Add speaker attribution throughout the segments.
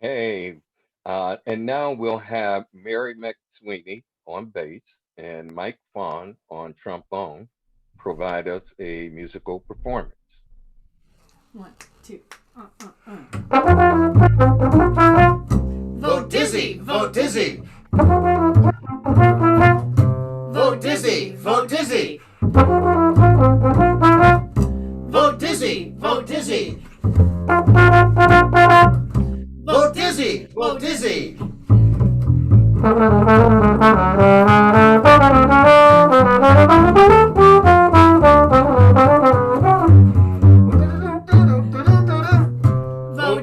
Speaker 1: Hey, and now we'll have Mary McSweeney on bass and Mike Fawn on trombone provide us a musical performance.
Speaker 2: One, two, uh, uh.
Speaker 3: Vote Dizzy, vote Dizzy. Vote Dizzy, vote Dizzy. Vote Dizzy, vote Dizzy. Vote Dizzy, vote Dizzy. Vote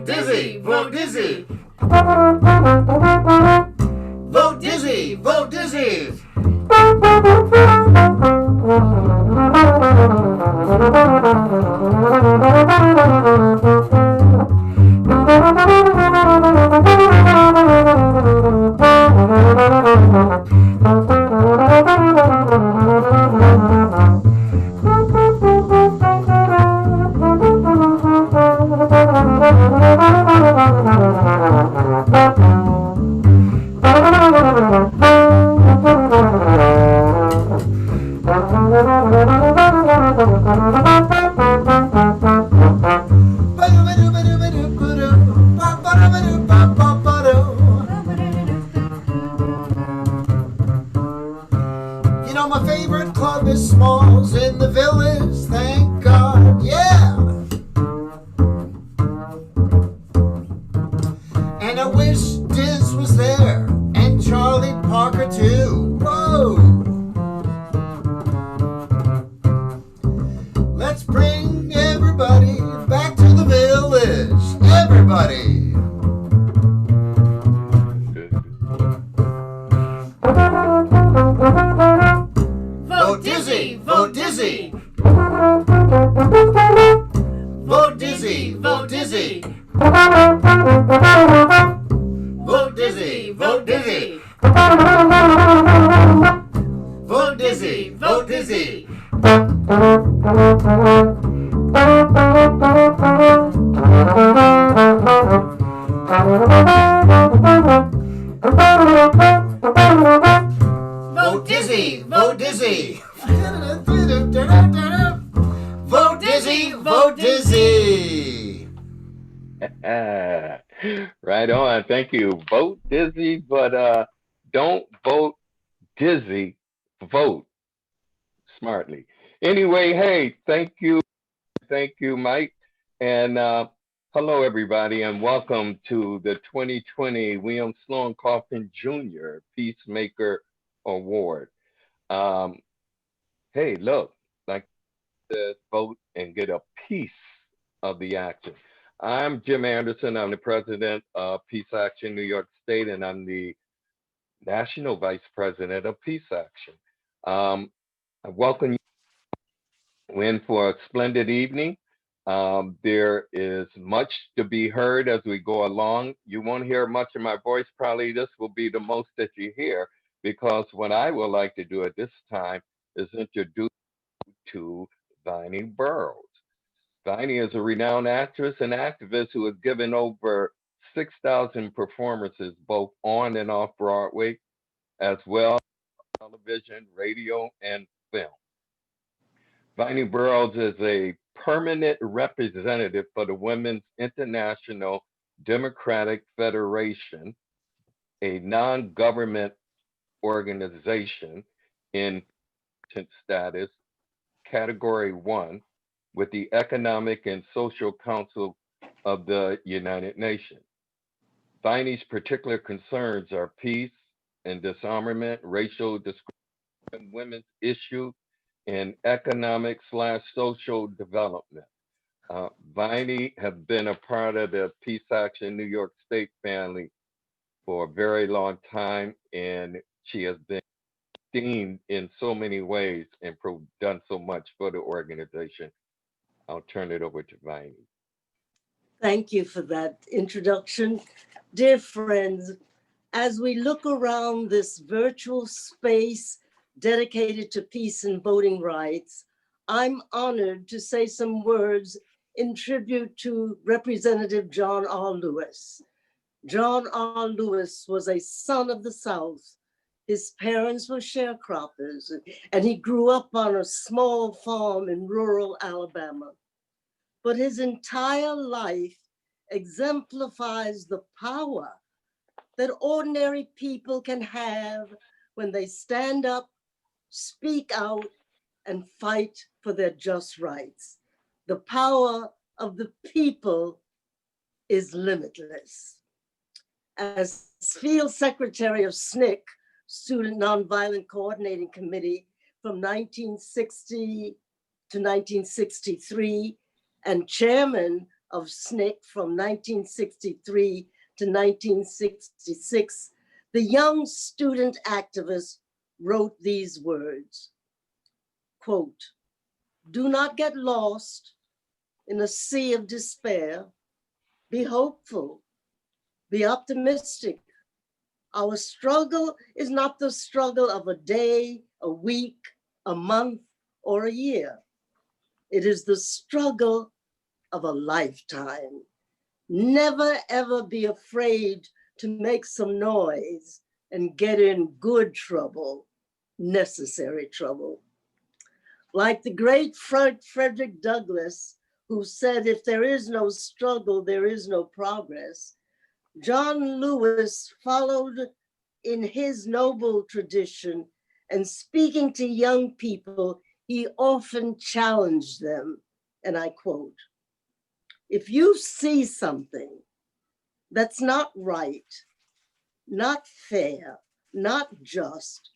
Speaker 3: Dizzy, vote Dizzy. Vote Dizzy, vote Dizzy. You know, my favorite club is Smalls in the Village, thank God, yeah. And I wish Diz was there, and Charlie Parker too. Whoa! Let's bring everybody back to the village. Everybody! Vote Dizzy! Vote Dizzy! Vote Dizzy! Vote Dizzy! Vote Dizzy! Vote Dizzy! Vote Dizzy! Vote Dizzy! Vote Dizzy! Vote Dizzy! Vote Dizzy! Vote Dizzy!
Speaker 1: Right on. Thank you. Vote dizzy, but don't vote dizzy. Vote smartly. Anyway, hey, thank you, Mike, and hello everybody, and welcome to the 2020 William Sloane Coffin Jr. Peacemaker Award. Um, hey, look, like the vote and get a piece of the action. I'm Jim Anderson. I'm the president of Peace Action New York State, and I'm the national vice president of Peace Action. Um, I welcome you in for a splendid evening. There is much to be heard as we go along. You won't hear much of my voice. Probably this will be the most that you hear because what I would like to do at this time is introduce you to Viney Burroughs. Viney is a renowned actress and activist who has given over 6,000 performances both on and off Broadway, as well as television, radio, and film. Viney Burroughs is a permanent representative for the Women's International Democratic Federation, a non government organization in status, Category 1, with the Economic and Social Council of the United Nations. Viney's particular concerns are peace and disarmament, racial discrimination, women's issues, and economic slash social development. Viney have been a part of the Peace Action New York State family for a very long time, and she has been esteemed in so many ways and done so much for the organization. I'll turn it over to Viney.
Speaker 4: Thank you for that introduction. Dear friends, as we look around this virtual space dedicated to peace and voting rights, I'm honored to say some words in tribute to Representative John R. Lewis. John R. Lewis was a son of the South. His parents were sharecroppers, and he grew up on a small farm in rural Alabama. But his entire life exemplifies the power that ordinary people can have when they stand up, speak out, and fight for their just rights. The power of the people is limitless. As field secretary of SNCC, Student Nonviolent Coordinating Committee, from 1960 to 1963, and chairman of SNCC from 1963 to 1966, the young student activist wrote these words, quote, "Do not get lost in a sea of despair. Be hopeful, be optimistic. Our struggle is not the struggle of a day, a week, a month, or a year. It is the struggle of a lifetime. Never ever be afraid to make some noise and get in good trouble, necessary trouble." Like the great Frederick Douglass, who said, "If there is no struggle, there is no progress," John Lewis followed in his noble tradition, and speaking to young people, he often challenged them, and I quote, "If you see something that's not right, not fair, not just,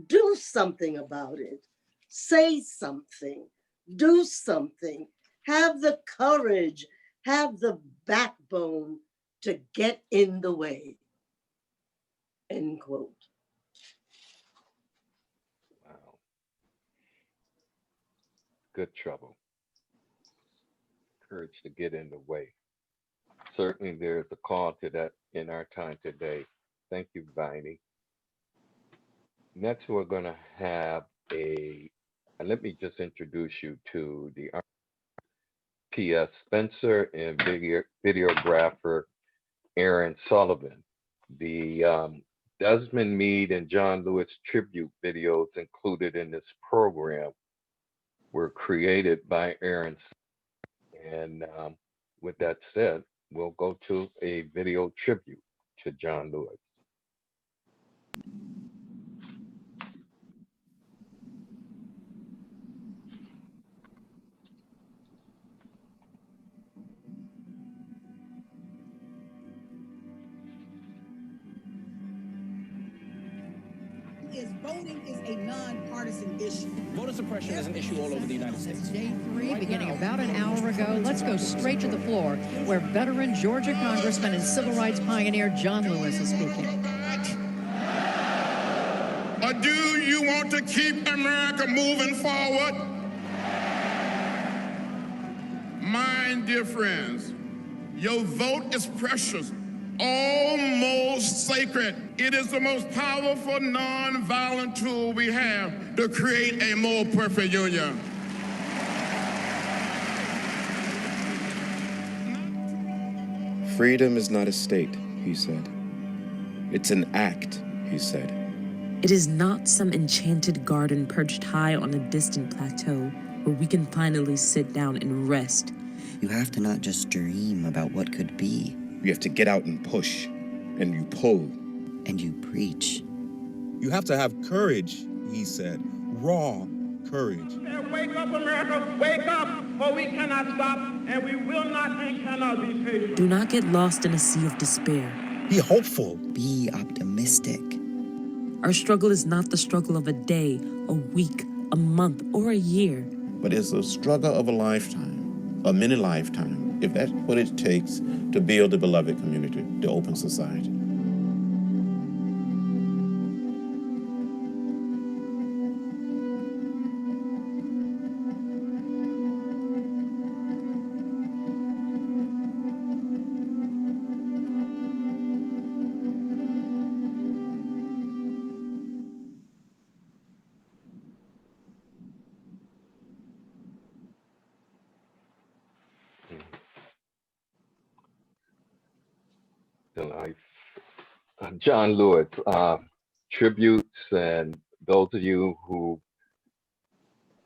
Speaker 4: do something about it. Say something, do something, have the courage, have the backbone to get in the way." End quote.
Speaker 1: Wow. Good trouble. Courage to get in the way. Certainly there's a call to that in our time today. Thank you, Viney. Next, we're going to have and let me just introduce you to the P.S. Spencer and videographer Aaron Sullivan. The Desmond Meade and John Lewis tribute videos included in this program were created by Aaron. And with that said, we'll go to a video tribute to John Lewis.
Speaker 5: Voting is a nonpartisan issue.
Speaker 6: Voter suppression is an issue all over the United States.
Speaker 7: Day 3, beginning about an hour ago. Let's go straight to the floor, where veteran Georgia Congressman and civil rights pioneer John Lewis is speaking.
Speaker 8: Or do you want to keep America moving forward? My dear friends, your vote is precious, almost sacred. It is the most powerful nonviolent tool we have to create a more perfect union.
Speaker 9: Freedom is not a state, he said. It's an act, he said.
Speaker 10: It is not some enchanted garden perched high on a distant plateau where we can finally sit down and rest.
Speaker 11: You have to not just dream about what could be.
Speaker 9: You have to get out and push, and you pull.
Speaker 11: And you preach.
Speaker 12: You have to have courage, he said. Raw courage.
Speaker 8: Wake up, America, wake up, or we cannot stop, and we will not and cannot be patient.
Speaker 10: Do not get lost in a sea of despair.
Speaker 12: Be hopeful.
Speaker 11: Be optimistic.
Speaker 10: Our struggle is not the struggle of a day, a week, a month, or a year.
Speaker 13: But it's a struggle of a lifetime, a mini lifetime, if that's what it takes to build a beloved community, the open society.
Speaker 1: Still John Lewis, tributes, and those of you who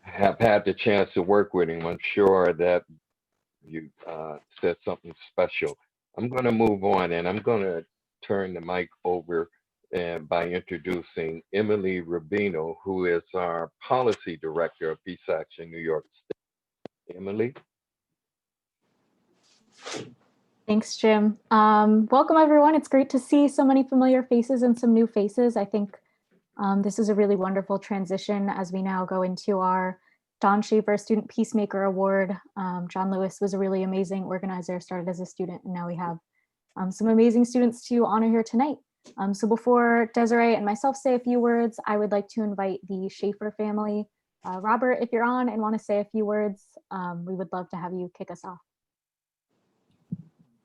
Speaker 1: have had the chance to work with him, I'm sure that you said something special. I'm going to move on and I'm going to turn the mic over and by introducing Emily Rubino, who is our policy director of Peace Action New York State. Emily?
Speaker 14: Thanks, Jim. Welcome, everyone. It's great to see so many familiar faces and some new faces. I think this is a really wonderful transition as we now go into our Don Schaefer Student Peacemaker Award. John Lewis was a really amazing organizer, started as a student, and now we have some amazing students to honor here tonight. So before Desiree and myself say a few words, I would like to invite the Schaefer family. Robert, if you're on and want to say a few words, we would love to have you kick us off.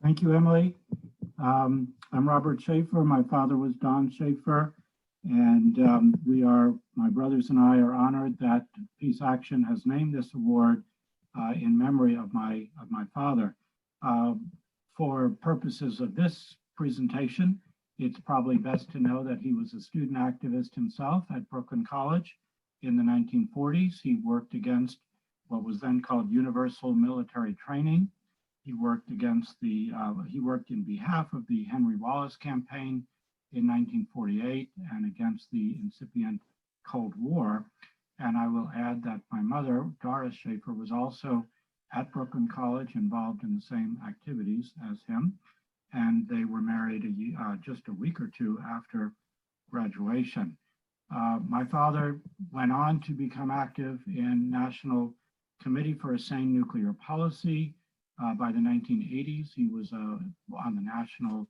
Speaker 15: Thank you, Emily. I'm Robert Schaefer. My father was Don Schaefer, and my brothers and I are honored that Peace Action has named this award in memory of my father. For purposes of this presentation, it's probably best to know that he was a student activist himself at Brooklyn College in the 1940s. He worked against what was then called universal military training. He worked in behalf of the Henry Wallace campaign in 1948 and against the incipient Cold War. And I will add that my mother, Doris Schaefer, was also at Brooklyn College, involved in the same activities as him. And they were married just a week or two after graduation. My father went on to become active in National Committee for a Sane Nuclear Policy. By the 1980s, he was on the National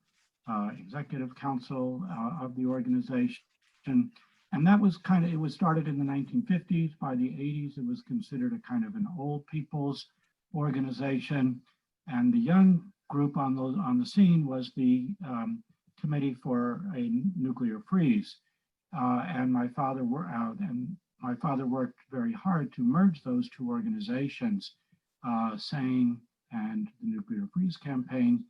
Speaker 15: Executive Council of the organization. And that was it was started in the 1950s. By the 80s, it was considered a kind of an old people's organization. And the young group on the scene was the Committee for a Nuclear Freeze. And my father worked very hard to merge those two organizations, SANE and the Nuclear Freeze campaign,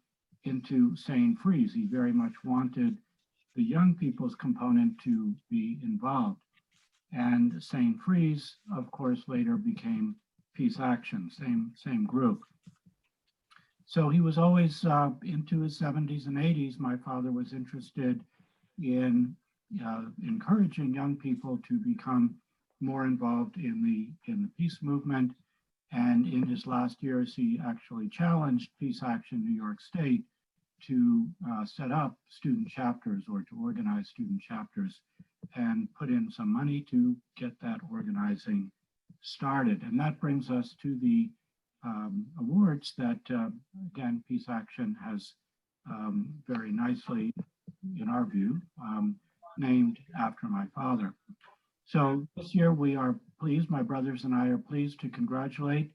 Speaker 15: into SANE Freeze. He very much wanted the young people's component to be involved. And SANE Freeze, of course, later became Peace Action, same group. So he was always into his 70s and 80s. My father was interested in encouraging young people to become more involved in the peace movement. And in his last years, he actually challenged Peace Action New York State to set up student chapters or to organize student chapters and put in some money to get that organizing started. And that brings us to the awards that, again, Peace Action has very nicely, in our view, named after my father. So this year we are pleased, my brothers and I are pleased to congratulate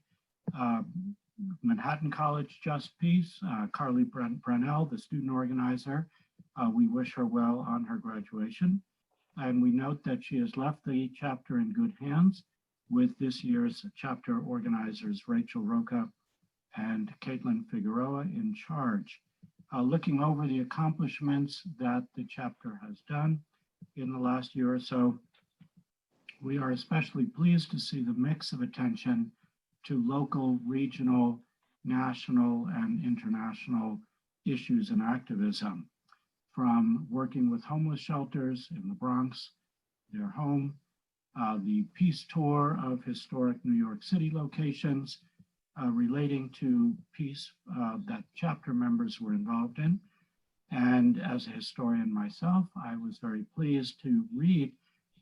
Speaker 15: Manhattan College Just Peace, Carly Brunell, the student organizer. We wish her well on her graduation. And we note that she has left the chapter in good hands with this year's chapter organizers, Rachel Roca and Caitlin Figueroa in charge. Looking over the accomplishments that the chapter has done in the last year or so, we are especially pleased to see the mix of attention to local, regional, national, and international issues and activism, from working with homeless shelters in the Bronx, their home, the peace tour of historic New York City locations relating to peace that chapter members were involved in. And as a historian myself, I was very pleased to read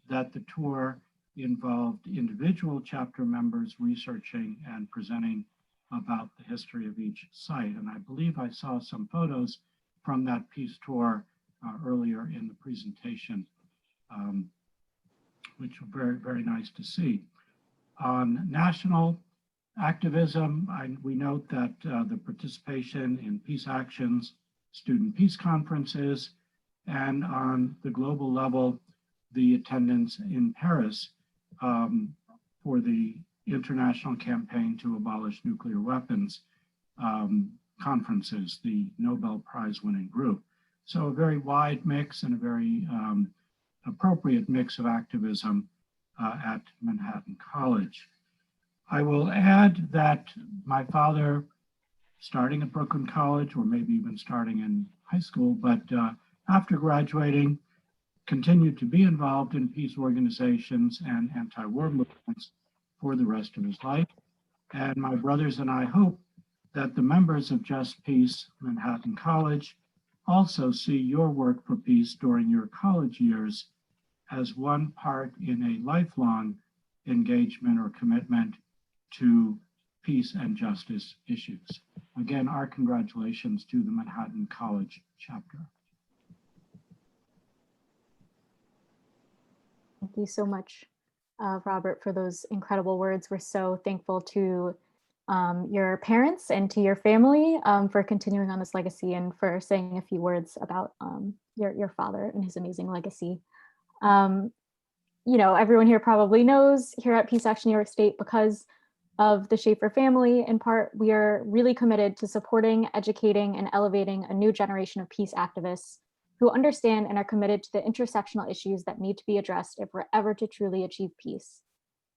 Speaker 15: that the tour involved individual chapter members researching and presenting about the history of each site. And I believe I saw some photos from that peace tour earlier in the presentation, which were very, very nice to see. On national activism, we note that the participation in Peace Action's student peace conferences, and on the global level, the attendance in Paris for the International Campaign to Abolish Nuclear Weapons conferences, the Nobel Prize winning group. So a very wide mix and a very appropriate mix of activism at Manhattan College. I will add that my father, starting at Brooklyn College, or maybe even starting in high school, but after graduating, continued to be involved in peace organizations and anti-war movements for the rest of his life. And my brothers and I hope that the members of Just Peace Manhattan College also see your work for peace during your college years as one part in a lifelong engagement or commitment to peace and justice issues. Again, our congratulations to the Manhattan College chapter.
Speaker 14: Thank you so much, Robert, for those incredible words. We're so thankful to your parents and to your family for continuing on this legacy and for saying a few words about your father and his amazing legacy. You know, everyone here probably knows here at Peace Action New York State, because of the Schaefer family, in part, we are really committed to supporting, educating, and elevating a new generation of peace activists who understand and are committed to the intersectional issues that need to be addressed if we're ever to truly achieve peace.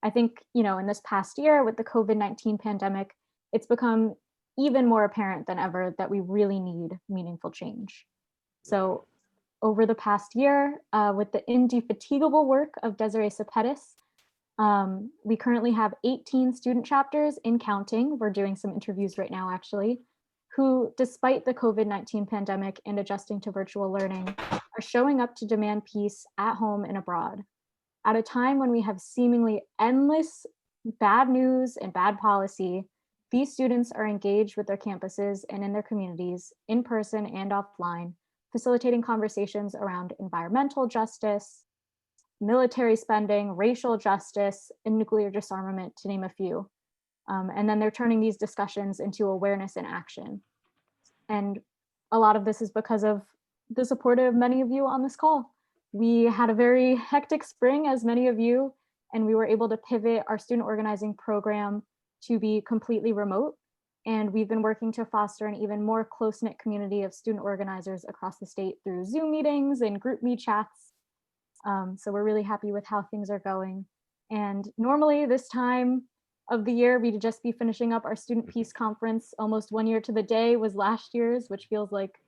Speaker 14: I think, you know, in this past year with the COVID-19 pandemic, it's become even more apparent than ever that we really need meaningful change. So over the past year, with the indefatigable work of Desiree Cepetis, we currently have 18 student chapters in counting. We're doing some interviews right now, actually, who, despite the COVID-19 pandemic and adjusting to virtual learning, are showing up to demand peace at home and abroad. At a time when we have seemingly endless bad news and bad policy, these students are engaged with their campuses and in their communities, in person and offline, facilitating conversations around environmental justice, military spending, racial justice, and nuclear disarmament, to name a few. And then they're turning these discussions into awareness and action. And a lot of this is because of the support of many of you on this call. We had a very hectic spring, as many of you, and we were able to pivot our student organizing program to be completely remote. And we've been working to foster an even more close-knit community of student organizers across the state through Zoom meetings and group me chats. So we're really happy with how things are going. And normally this time of the year, we'd just be finishing up our Student Peace Conference. Almost 1 year to the day was last year's, which feels like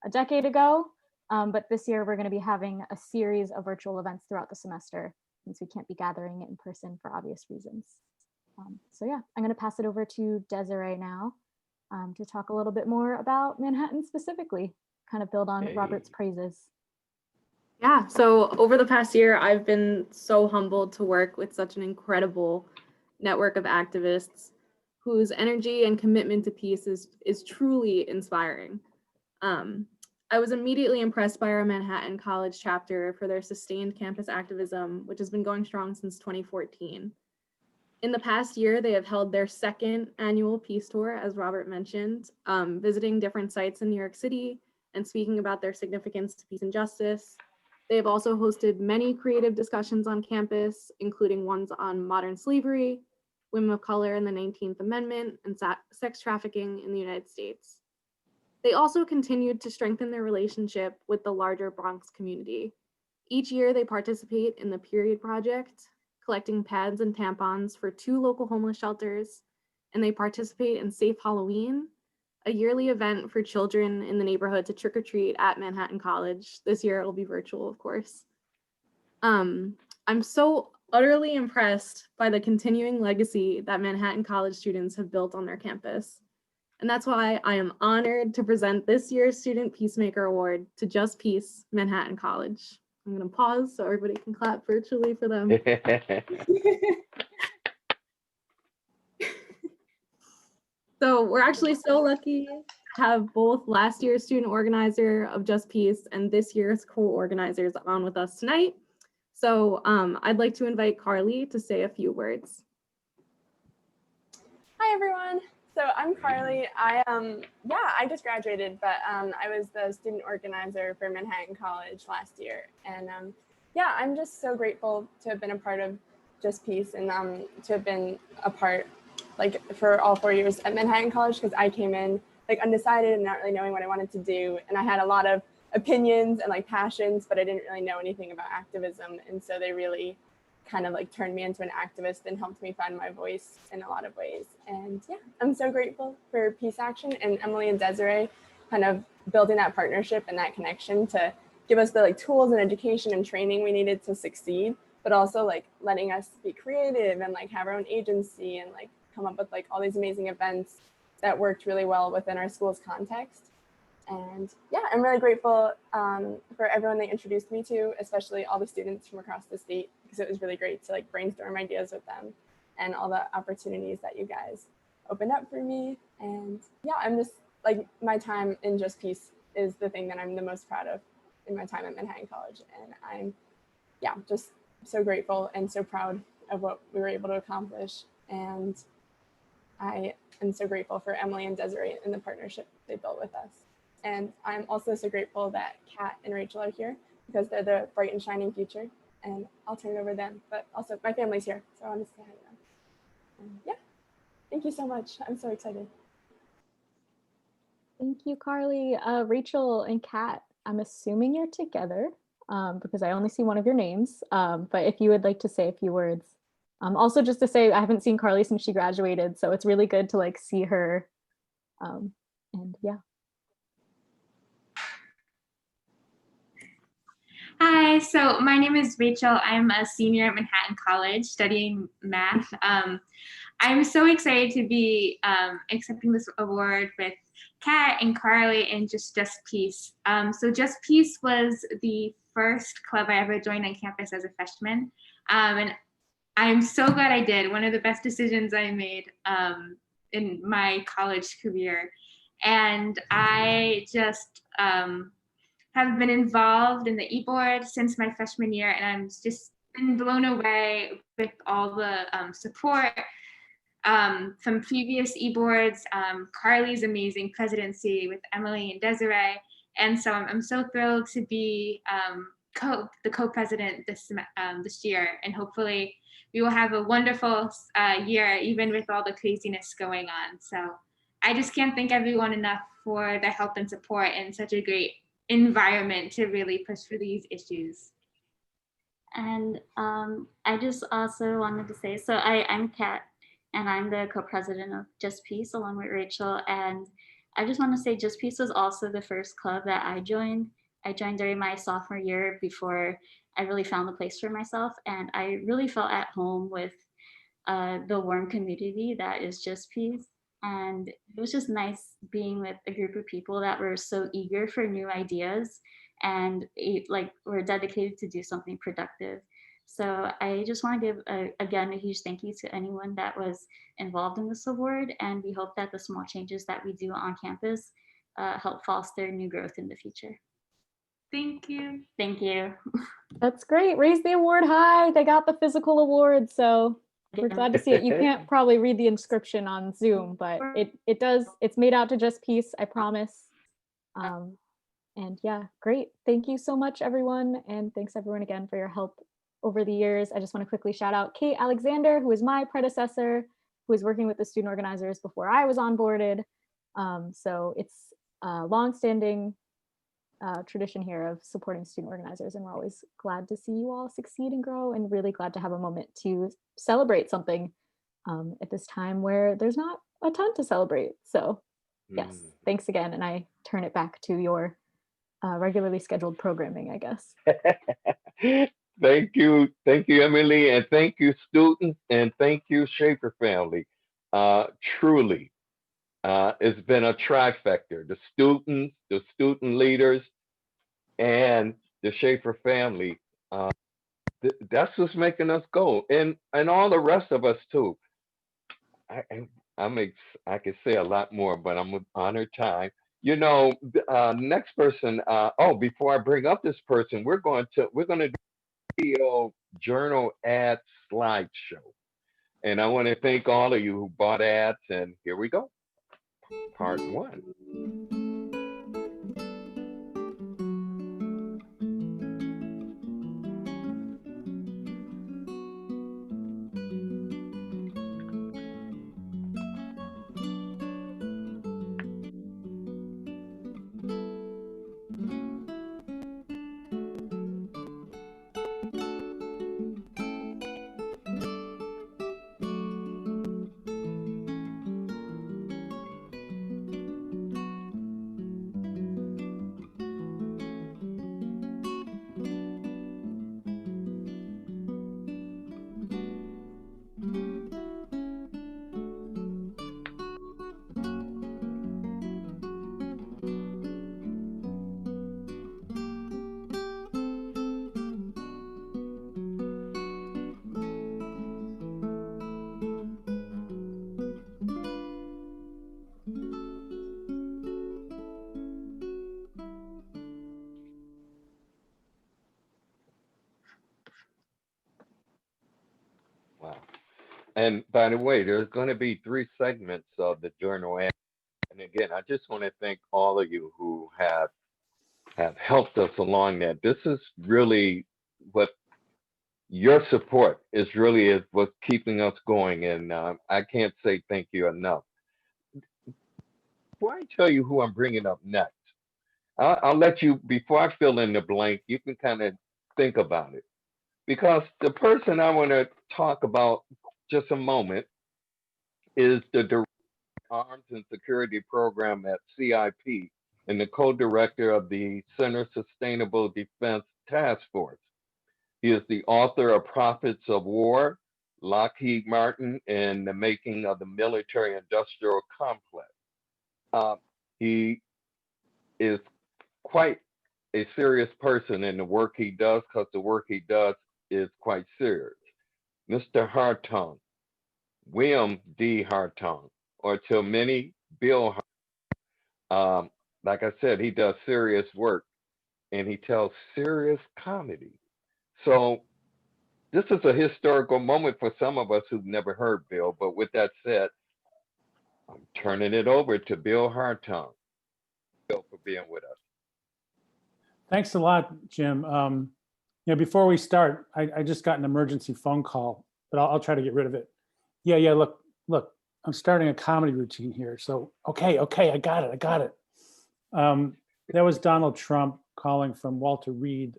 Speaker 14: a decade ago. But this year we're going to be having a series of virtual events throughout the semester, since we can't be gathering in person for obvious reasons. So yeah, I'm going to pass it over to Desiree now to talk a little bit more about Manhattan specifically, kind of build on Robert's praises.
Speaker 16: Yeah, so over the past year, I've been so humbled to work with such an incredible network of activists whose energy and commitment to peace is truly inspiring. I was immediately impressed by our Manhattan College chapter for their sustained campus activism, which has been going strong since 2014. In the past year, they have held their second annual peace tour, as Robert mentioned, visiting different sites in New York City and speaking about their significance to peace and justice. They have also hosted many creative discussions on campus, including ones on modern slavery, women of color in the 19th Amendment, and sex trafficking in the United States. They also continued to strengthen their relationship with the larger Bronx community. Each year, they participate in the Period Project, collecting pads and tampons for 2 local homeless shelters, and they participate in Safe Halloween, a yearly event for children in the neighborhood to trick or treat at Manhattan College. This year it'll be virtual, of course. I'm so utterly impressed by the continuing legacy that Manhattan College students have built on their campus. And that's why I am honored to present this year's Student Peacemaker Award to Just Peace Manhattan College. I'm going to pause so everybody can clap virtually for them. So we're actually so lucky to have both last year's student organizer of Just Peace and this year's co-organizers on with us tonight. So I'd like to invite Carly to say a few words.
Speaker 17: Hi, everyone. So I'm Carly. I just graduated, but I was the student organizer for Manhattan College last year. And I'm just so grateful to have been a part of Just Peace and to have been a part for all 4 years at Manhattan College, because I came in undecided and not really knowing what I wanted to do. And I had a lot of opinions and like passions, but I didn't really know anything about activism. And so they really kind of like turned me into an activist and helped me find my voice in a lot of ways. And yeah, I'm so grateful for Peace Action and Emily and Desiree kind of building that partnership and that connection to give us the like tools and education and training we needed to succeed, but also like letting us be creative and like have our own agency and like come up with like all these amazing events that worked really well within our school's context. And yeah, I'm really grateful for everyone they introduced me to, especially all the students from across the state, because it was really great to like brainstorm ideas with them and all the opportunities that you guys opened up for me. And yeah, I'm just like, my time in Just Peace is the thing that I'm the most proud of in my time at Manhattan College. And I'm, yeah, just so grateful and so proud of what we were able to accomplish. And I am so grateful for Emily and Desiree and the partnership they built with us. And I'm also so grateful that Kat and Rachel are here because they're the bright and shining future. And I'll turn it over to them, but also my family's here, so I want to say hi to them. And yeah, thank you so much. I'm so excited.
Speaker 14: Thank you, Carly. Rachel and Kat, I'm assuming you're together because I only see one of your names, but if you would like to say a few words. Also just to say, I haven't seen Carly since she graduated, so it's really good to like see her. And yeah.
Speaker 18: Hi, so my name is Rachel. I'm a senior at Manhattan College studying math. I'm so excited to be accepting this award with Kat and Carly and Just Peace. So Just Peace was the first club I ever joined on campus as a freshman. And I'm so glad I did. One of the best decisions I made in my college career. And I just have been involved in the e-board since my freshman year, and I'm just been blown away with all the support from previous e-boards, Carly's amazing presidency with Emily and Desiree, and so I'm so thrilled to be the co-president this year, and hopefully we will have a wonderful year, even with all the craziness going on. So I just can't thank everyone enough for the help and support and such a great environment to really push for these issues.
Speaker 19: And I just also wanted to say, so I'm Kat, and I'm the co-president of Just Peace along with Rachel. And I just want to say Just Peace was also the first club that I joined. I joined during my sophomore year before I really found the place for myself. And I really felt at home with the warm community that is Just Peace. And it was just nice being with a group of people that were so eager for new ideas and like were dedicated to do something productive. So I just want to give, again, a huge thank you to anyone that was involved in this award. And we hope that the small changes that we do on campus help foster new growth in the future.
Speaker 18: Thank you.
Speaker 19: Thank you.
Speaker 14: That's great. Raise the award high. They got the physical award, so we're glad to see it. You can't probably read the inscription on Zoom, but it does. It's made out to Just Peace, I promise. And yeah, great. Thank you so much, everyone. And thanks everyone again for your help over the years. I just want to quickly shout out Kate Alexander, who is my predecessor, who was working with the student organizers before I was onboarded. So it's a longstanding tradition here of supporting student organizers, and we're always glad to see you all succeed and grow, and really glad to have a moment to celebrate something at this time where there's not a ton to celebrate. So yes, thanks again, and I turn it back to your regularly scheduled programming, I guess.
Speaker 1: Thank you, Emily, and thank you, students, and thank you, Schaefer family. Truly, it's been a trifecta. The students, the student leaders, and the Schaefer family. That's what's making us go, and all the rest of us too. I could say a lot more, but I'm with honored time. You know, next person. Before I bring up this person, we're going to do video journal ad slideshow, and I want to thank all of you who bought ads. And here we go. Part 1. Wow. And by the way, there's going to be 3 segments of the journal. And again, I just want to thank all of you who have helped us along that. This is really what your support is what's keeping us going. And I can't say thank you enough. Before I tell you who I'm bringing up next, I'll let you, before I fill in the blank, you can kind of think about it. Because the person I want to talk about just a moment is the Director of Arms and Security Program at CIP and the co-director of the Center Sustainable Defense Task Force. He is the author of Prophets of War, Lockheed Martin, and the Making of the Military-Industrial Complex. He is quite a serious person in the work he does, because the work he does is quite serious. Mr. Hartung, William D. Hartung, or to many, Bill Hartung. Like I said, he does serious work and he tells serious comedy. So this is a historical moment for some of us who've never heard Bill. But with that said, I'm turning it over to Bill Hartung. Bill, for being with us.
Speaker 20: Thanks a lot, Jim. Before we start, I just got an emergency phone call, but I'll try to get rid of it. Yeah. Look, I'm starting a comedy routine here. So, okay, I got it. That was Donald Trump calling from Walter Reed.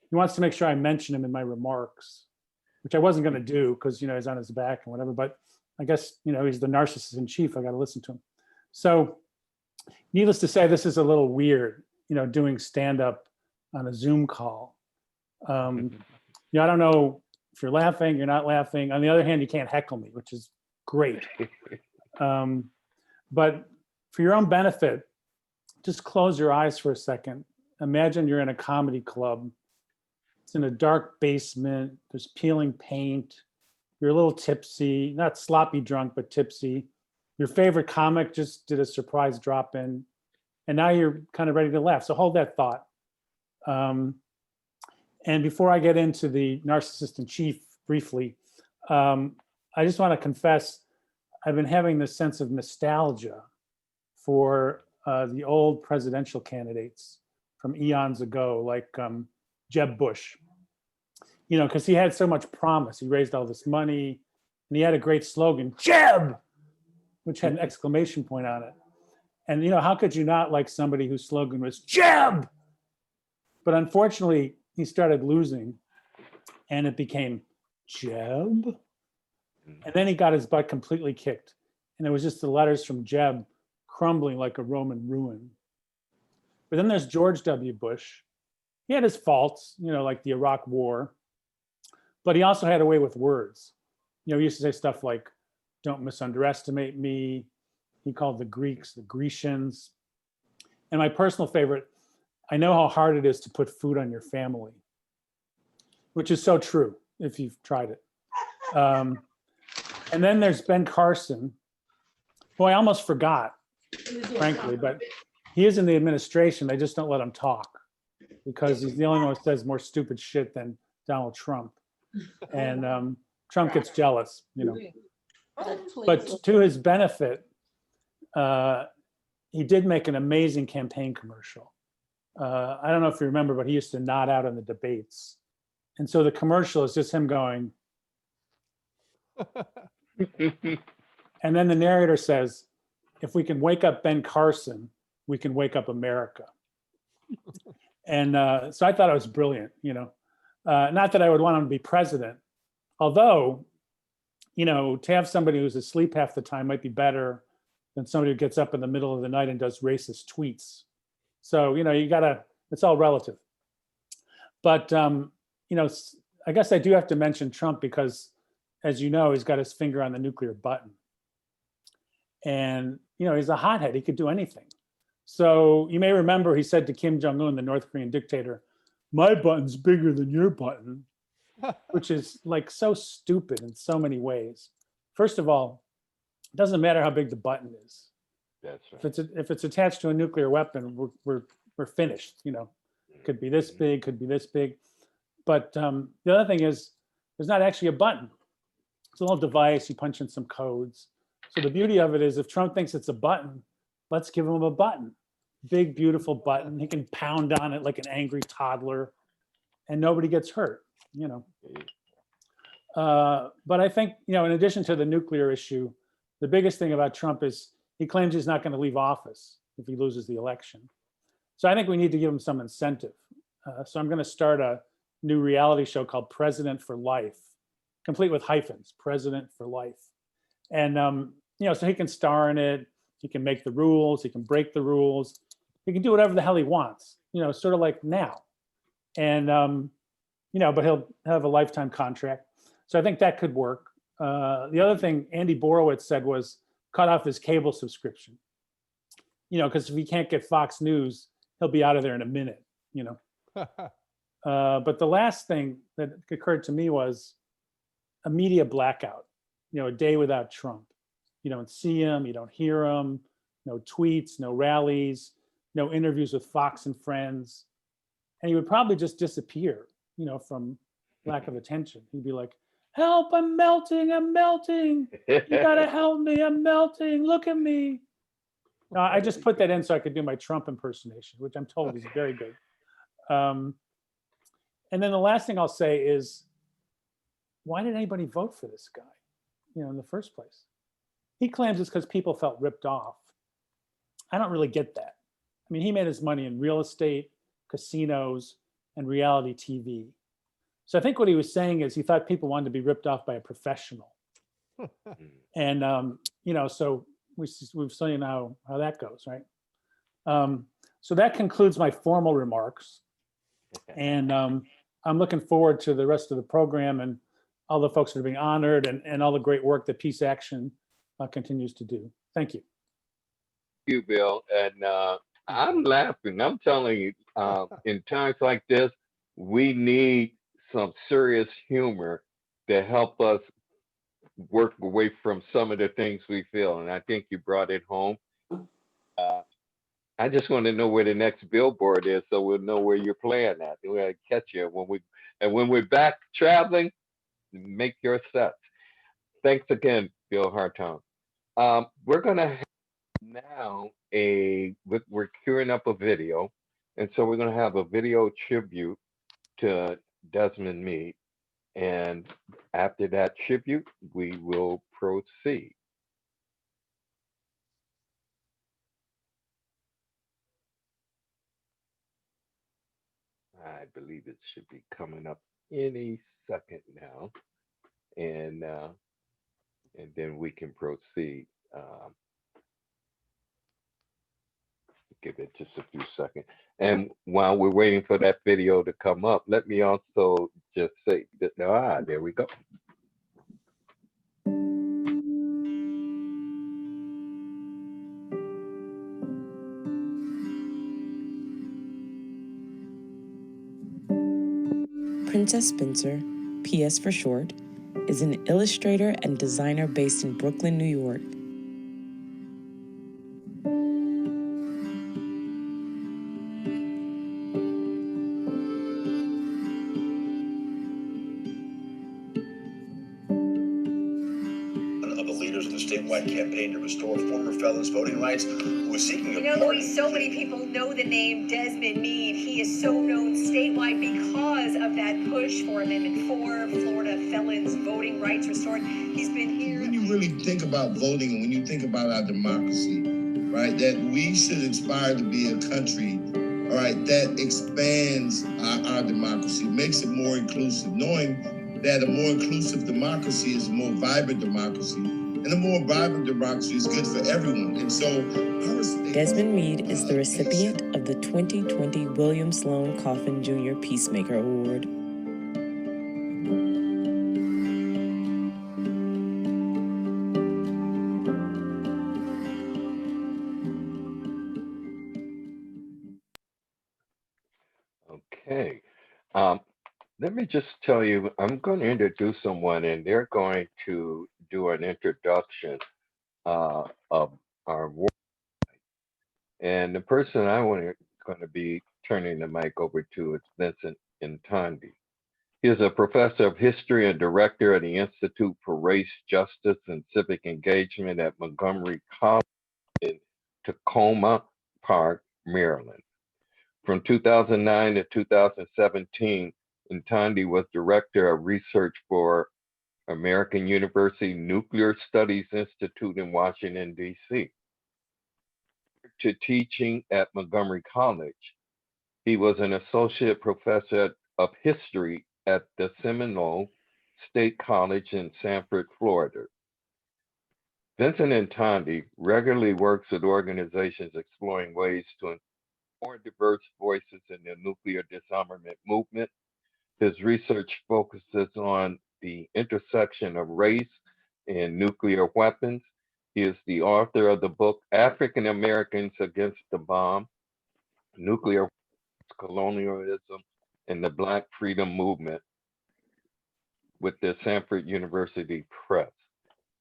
Speaker 20: He wants to make sure I mention him in my remarks, which I wasn't going to do because, he's on his back and whatever, but I guess, he's the narcissist in chief. I got to listen to him. So needless to say, this is a little weird, doing stand-up on a Zoom call. I don't know if you're laughing, you're not laughing. On the other hand, you can't heckle me, which is great. But for your own benefit, just close your eyes for a second. Imagine you're in a comedy club. It's in a dark basement. There's peeling paint. You're a little tipsy, not sloppy drunk, but tipsy. Your favorite comic just did a surprise drop in, and now you're kind of ready to laugh. So hold that thought. And before I get into the narcissist in chief briefly, I just want to confess, I've been having this sense of nostalgia for the old presidential candidates from eons ago, like Jeb Bush, because he had so much promise. He raised all this money and he had a great slogan, Jeb, which had an exclamation point on it. And, how could you not like somebody whose slogan was Jeb? But unfortunately, he started losing and it became Jeb. And then he got his butt completely kicked. And it was just the letters from Jeb crumbling like a Roman ruin. But then there's George W. Bush. He had his faults, like the Iraq War, but he also had a way with words. He used to say stuff like, don't misunderestimate me. He called the Greeks the Grecians. And my personal favorite, I know how hard it is to put food on your family, which is so true if you've tried it. And then there's Ben Carson, who I almost forgot, frankly, but he is in the administration. They just don't let him talk because he's the only one who says more stupid shit than Donald Trump. And Trump gets jealous, But to his benefit, he did make an amazing campaign commercial. I don't know if you remember, but he used to nod out in the debates. And so the commercial is just him going. And then the narrator says, if we can wake up Ben Carson, we can wake up America. And so I thought it was brilliant, not that I would want him to be president, although, to have somebody who's asleep half the time might be better than somebody who gets up in the middle of the night and does racist tweets. So, it's all relative. But, I guess I do have to mention Trump because, as you know, he's got his finger on the nuclear button. And, he's a hothead. He could do anything. So you may remember he said to Kim Jong-un, the North Korean dictator, my button's bigger than your button, which is like so stupid in so many ways. First of all, it doesn't matter how big the button is.
Speaker 1: That's right.
Speaker 20: If it's attached to a nuclear weapon, we're finished. Could be this big, could be this big. But the other thing is, there's not actually a button. It's a little device, you punch in some codes. So the beauty of it is if Trump thinks it's a button, let's give him a button. Big, beautiful button. He can pound on it like an angry toddler and nobody gets hurt, you know. But I think, you know, in addition to the nuclear issue, the biggest thing about Trump is he claims he's not going to leave office if he loses the election. So I think we need to give him some incentive. So I'm going to start a new reality show called President for Life, complete with hyphens, President for Life. And, you know, so he can star in it. He can make the rules. He can break the rules. He can do whatever the hell he wants, you know, sort of like now. And, you know, but he'll have a lifetime contract. So I think that could work. The other thing Andy Borowitz said was cut off his cable subscription. You know, because if he can't get Fox News, he'll be out of there in a minute, you know. But the last thing that occurred to me was a media blackout, you know, a day without Trump. You don't see him, you don't hear him, no tweets, no rallies, no interviews with Fox and Friends. And he would probably just disappear, you know, from lack of attention. He'd be like, help, I'm melting, I'm melting. You gotta help me, I'm melting, look at me. I just put that in so I could do my Trump impersonation, which I'm told is very good. And then the last thing I'll say is, why did anybody vote for this guy, you know, in the first place? He claims it's because people felt ripped off. I don't really get that. I mean, he made his money in real estate, casinos, and reality TV. So I think what he was saying is he thought people wanted to be ripped off by a professional. And, you know, so we've seen how that goes, right? So that concludes my formal remarks. And I'm looking forward to the rest of the program and all the folks that are being honored and all the great work that Peace Action continues to do. Thank you.
Speaker 1: Thank you, Bill. And I'm laughing. I'm telling you, in times like this, we need some serious humor to help us work away from some of the things we feel. And I think you brought it home. I just want to know where the next billboard is so we'll know where you're playing at. We'll catch you when we're back traveling, make your sets. Thanks again, Bill Hartung. We're gonna have now we're queuing up a video, and so we're gonna have a video tribute to Desmond Meade. And after that tribute, we will proceed. I believe it should be coming up any second now, and then we can proceed. Give it just a few seconds. And while we're waiting for that video to come up, let me also just say that, there we go.
Speaker 10: Princess Spencer, PS for short, is an illustrator and designer based in Brooklyn, New York.
Speaker 21: Of the leaders of the statewide campaign to restore former felons' voting rights, who is seeking a pardon.
Speaker 22: Louis, so many people know the name Desmond Meade. He is so known statewide because of that push for Amendment 4, Florida felons' voting rights restored. He's been here.
Speaker 23: When you really think about voting and when you think about our democracy, right, that we should aspire to be a country, all right, that expands our democracy, makes it more inclusive, knowing that a more inclusive democracy is a more vibrant democracy, and a more vibrant democracy is good for everyone. And so,
Speaker 10: Desmond Meade is the recipient of the 2020 William Sloane Coffin Jr. Peacemaker Award.
Speaker 1: Okay. Let me just tell you, I'm going to introduce someone, and they're going to do an introduction of our work. And the person I want going to be turning the mic over to is Vincent Intandi. He is a professor of history and director of the Institute for Race, Justice, and Civic Engagement at Montgomery College in Tacoma Park, Maryland. From 2009 to 2017, Ntandi was director of research for American University Nuclear Studies Institute in Washington, D.C. To teaching at Montgomery College, he was an associate professor of history at the Seminole State College in Sanford, Florida. Vincent Ntandi regularly works with organizations exploring ways to include more diverse voices in the nuclear disarmament movement. His research focuses on the intersection of race and nuclear weapons. He is the author of the book African Americans Against the Bomb, Nuclear Colonialism and the Black Freedom Movement with the Sanford University Press.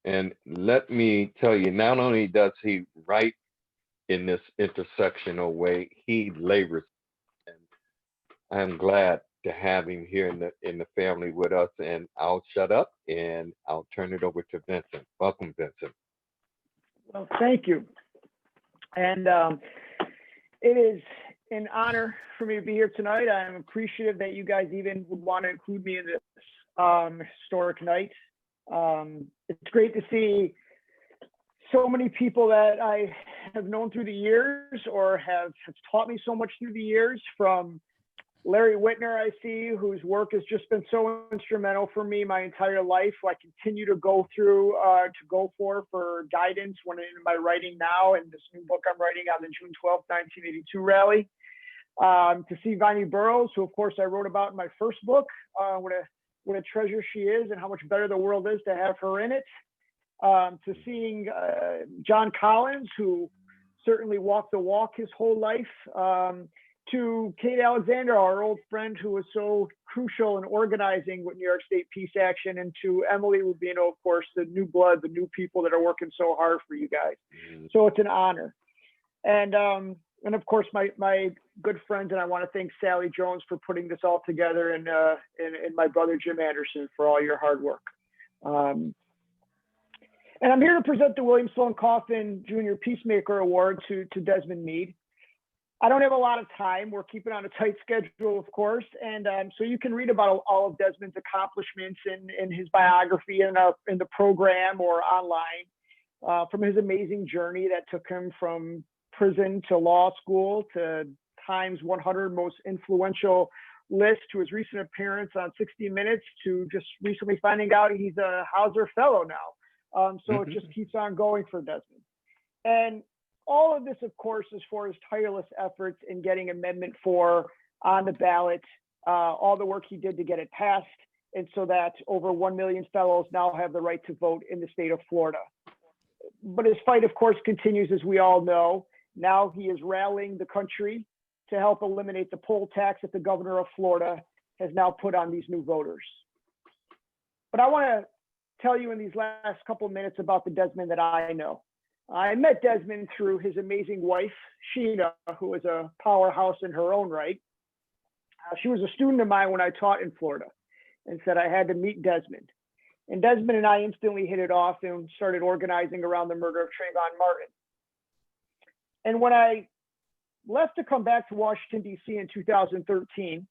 Speaker 1: And let me tell you, not only does he write in this intersectional way, he labors. And I'm glad to have him here in the family with us. And I'll shut up and I'll turn it over to Vincent. Welcome, Vincent.
Speaker 2: Well, thank you. And it is an honor for me to be here tonight. I'm appreciative that you guys even would want to include me in this historic night. It's great to see so many people that I have known through the years or have taught me so much through the years, from Larry Whitner, I see, whose work has just been so instrumental for me my entire life, who I continue to go through, for guidance when in my writing now, and this new book I'm writing on the June 12th, 1982 rally. To see Vanya Burroughs, who of course I wrote about in my first book, what a treasure she is and how much better the world is to have her in it. To seeing John Collins, who certainly walked the walk his whole life. To Kate Alexander, our old friend who was so crucial in organizing with New York State Peace Action, and to Emily Rubino, of course, the new blood, the new people that are working so hard for you guys. So it's an honor. And of course, my good friends, and I want to thank Sally Jones for putting this all together, and my brother Jim Anderson for all your hard work. And I'm here to present the William Sloane Coffin Jr. Peacemaker Award to Desmond Meade. I don't have a lot of time. We're keeping on a tight schedule, of course. And so you can read about all of Desmond's accomplishments in his biography in the program or online, from his amazing journey that took him from prison to law school to Time's 100 most influential list, to his recent appearance on 60 Minutes, to just recently finding out he's a Hauser Fellow now. So it just keeps on going for Desmond. And all of this, of course, is for his tireless efforts in getting Amendment 4 on the ballot, all the work he did to get it passed, and so that over 1 million fellows now have the right to vote in the state of Florida. But his fight, of course, continues, as we all know. Now he is rallying the country to help eliminate the poll tax that the governor of Florida has now put on these new voters. But I want to tell you in these last couple of minutes about the Desmond that I know. I met Desmond through his amazing wife, Sheena, who is a powerhouse in her own right. She was a student of mine when I taught in Florida, and said I had to meet Desmond. And Desmond and I instantly hit it off and started organizing around the murder of Trayvon Martin. And when I left to come back to Washington, D.C. in 2013,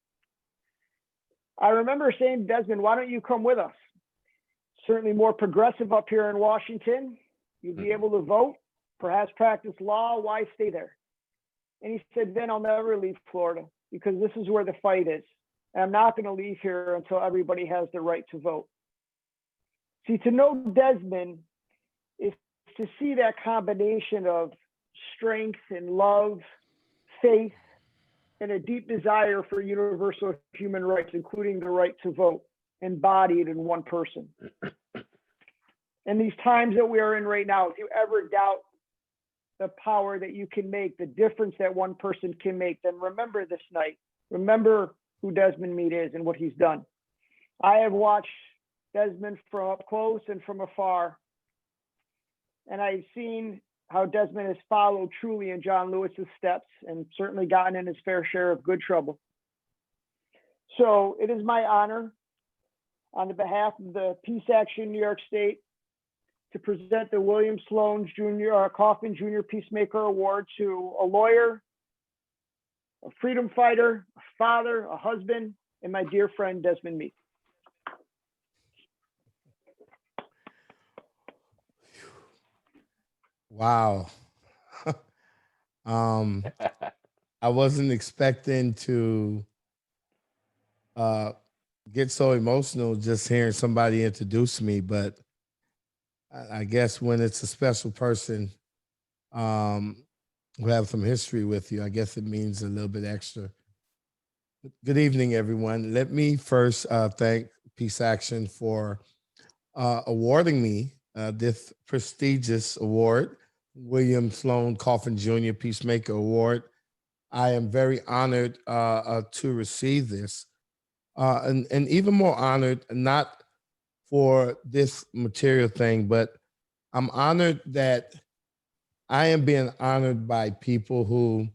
Speaker 2: I remember saying to Desmond, why don't you come with us? Certainly more progressive up here in Washington. You'd be able to vote, perhaps practice law. Why stay there? And he said, then I'll never leave Florida, because this is where the fight is. And I'm not going to leave here until everybody has the right to vote. See, to know Desmond is to see that combination of strength and love, faith, and a deep desire for universal human rights, including the right to vote, embodied in one person. In these times that we are in right now, if you ever doubt the power that you can make, the difference that one person can make, then remember this night. Remember who Desmond Meade is and what he's done. I have watched Desmond from up close and from afar, and I've seen how Desmond has followed truly in John Lewis's steps, and certainly gotten in his fair share of good trouble. So it is my honor on the behalf of the Peace Action New York State to present the William Sloane Coffin Jr. Peacemaker Award to a lawyer, a freedom fighter, a father, a husband, and my dear friend, Desmond Meade.
Speaker 3: Wow. I wasn't expecting to get so emotional just hearing somebody introduce me, but I guess when it's a special person who have some history with you, I guess it means a little bit extra. Good evening, everyone. Let me first thank Peace Action for awarding me this prestigious award, William Sloane Coffin Jr. Peacemaker Award. I am very honored to receive this, and even more honored, not for this material thing, but I'm honored that I am being honored by people who,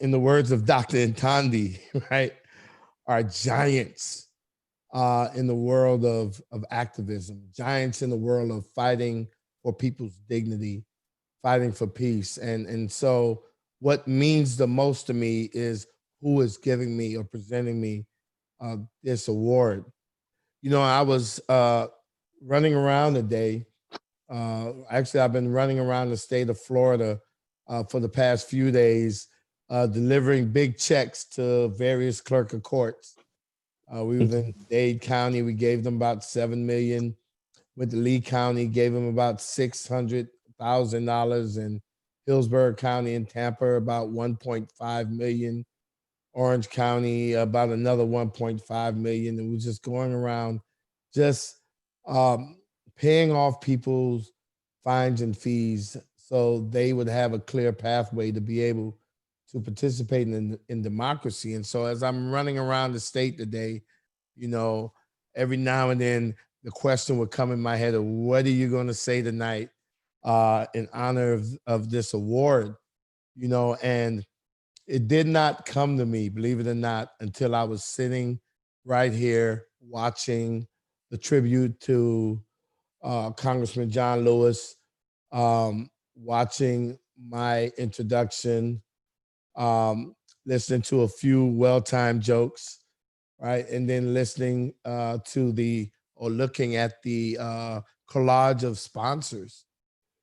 Speaker 3: in the words of Dr. Ntandi, right, are giants in the world of activism, giants in the world of fighting for people's dignity, fighting for peace. And so what means the most to me is who is giving me or presenting me this award. You know, I was running around today. Actually, I've been running around the state of Florida for the past few days, delivering big checks to various clerk of courts. We was in Dade County, we gave them about $7 million. Went to Lee County, gave them about $600,000. In Hillsborough County and Tampa, about 1.5 million. Orange County, about another 1.5 million. And we're just going around just paying off people's fines and fees so they would have a clear pathway to be able to participate in democracy. And so as I'm running around the state today, you know, every now and then the question would come in my head of what are you going to say tonight in honor of this award, you know, and it did not come to me, believe it or not, until I was sitting right here watching the tribute to Congressman John Lewis, watching my introduction, listening to a few well-timed jokes, right? And then listening or looking at the collage of sponsors,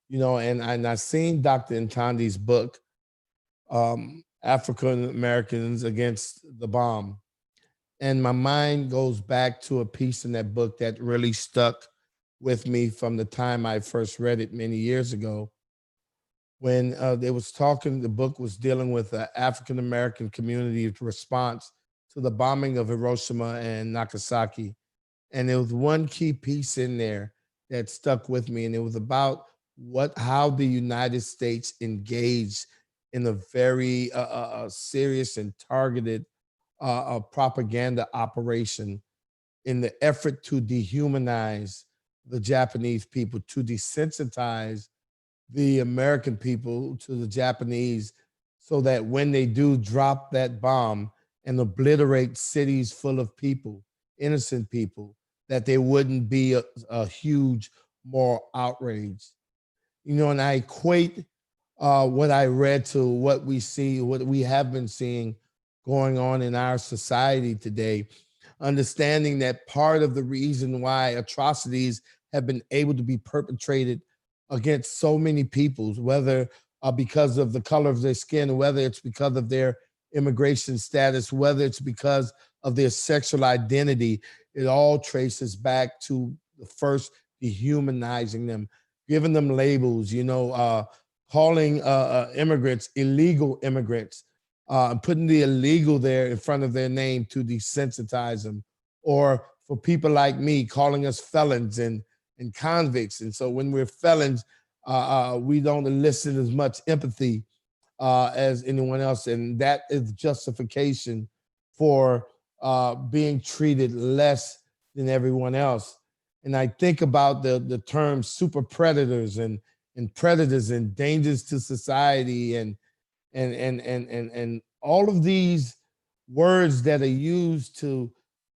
Speaker 3: you know, and I seen Dr. Ntandi's book, African Americans Against the Bomb. And my mind goes back to a piece in that book that really stuck with me from the time I first read it many years ago. When they was talking, the book was dealing with the African American community's response to the bombing of Hiroshima and Nagasaki. And there was one key piece in there that stuck with me, and it was about how the United States engaged in a very serious and targeted propaganda operation in the effort to dehumanize the Japanese people, to desensitize the American people to the Japanese, so that when they do drop that bomb and obliterate cities full of people, innocent people, that there wouldn't be a huge moral outrage. You know, and I equate what I read to what we see, what we have been seeing going on in our society today, understanding that part of the reason why atrocities have been able to be perpetrated against so many peoples, whether because of the color of their skin, whether it's because of their immigration status, whether it's because of their sexual identity, it all traces back to the first dehumanizing them, giving them labels, you know, calling immigrants illegal immigrants, putting the illegal there in front of their name to desensitize them, or for people like me, calling us felons and convicts. And so when we're felons, we don't elicit as much empathy as anyone else. And that is justification for being treated less than everyone else. And I think about the term super predators and predators and dangers to society and all of these words that are used to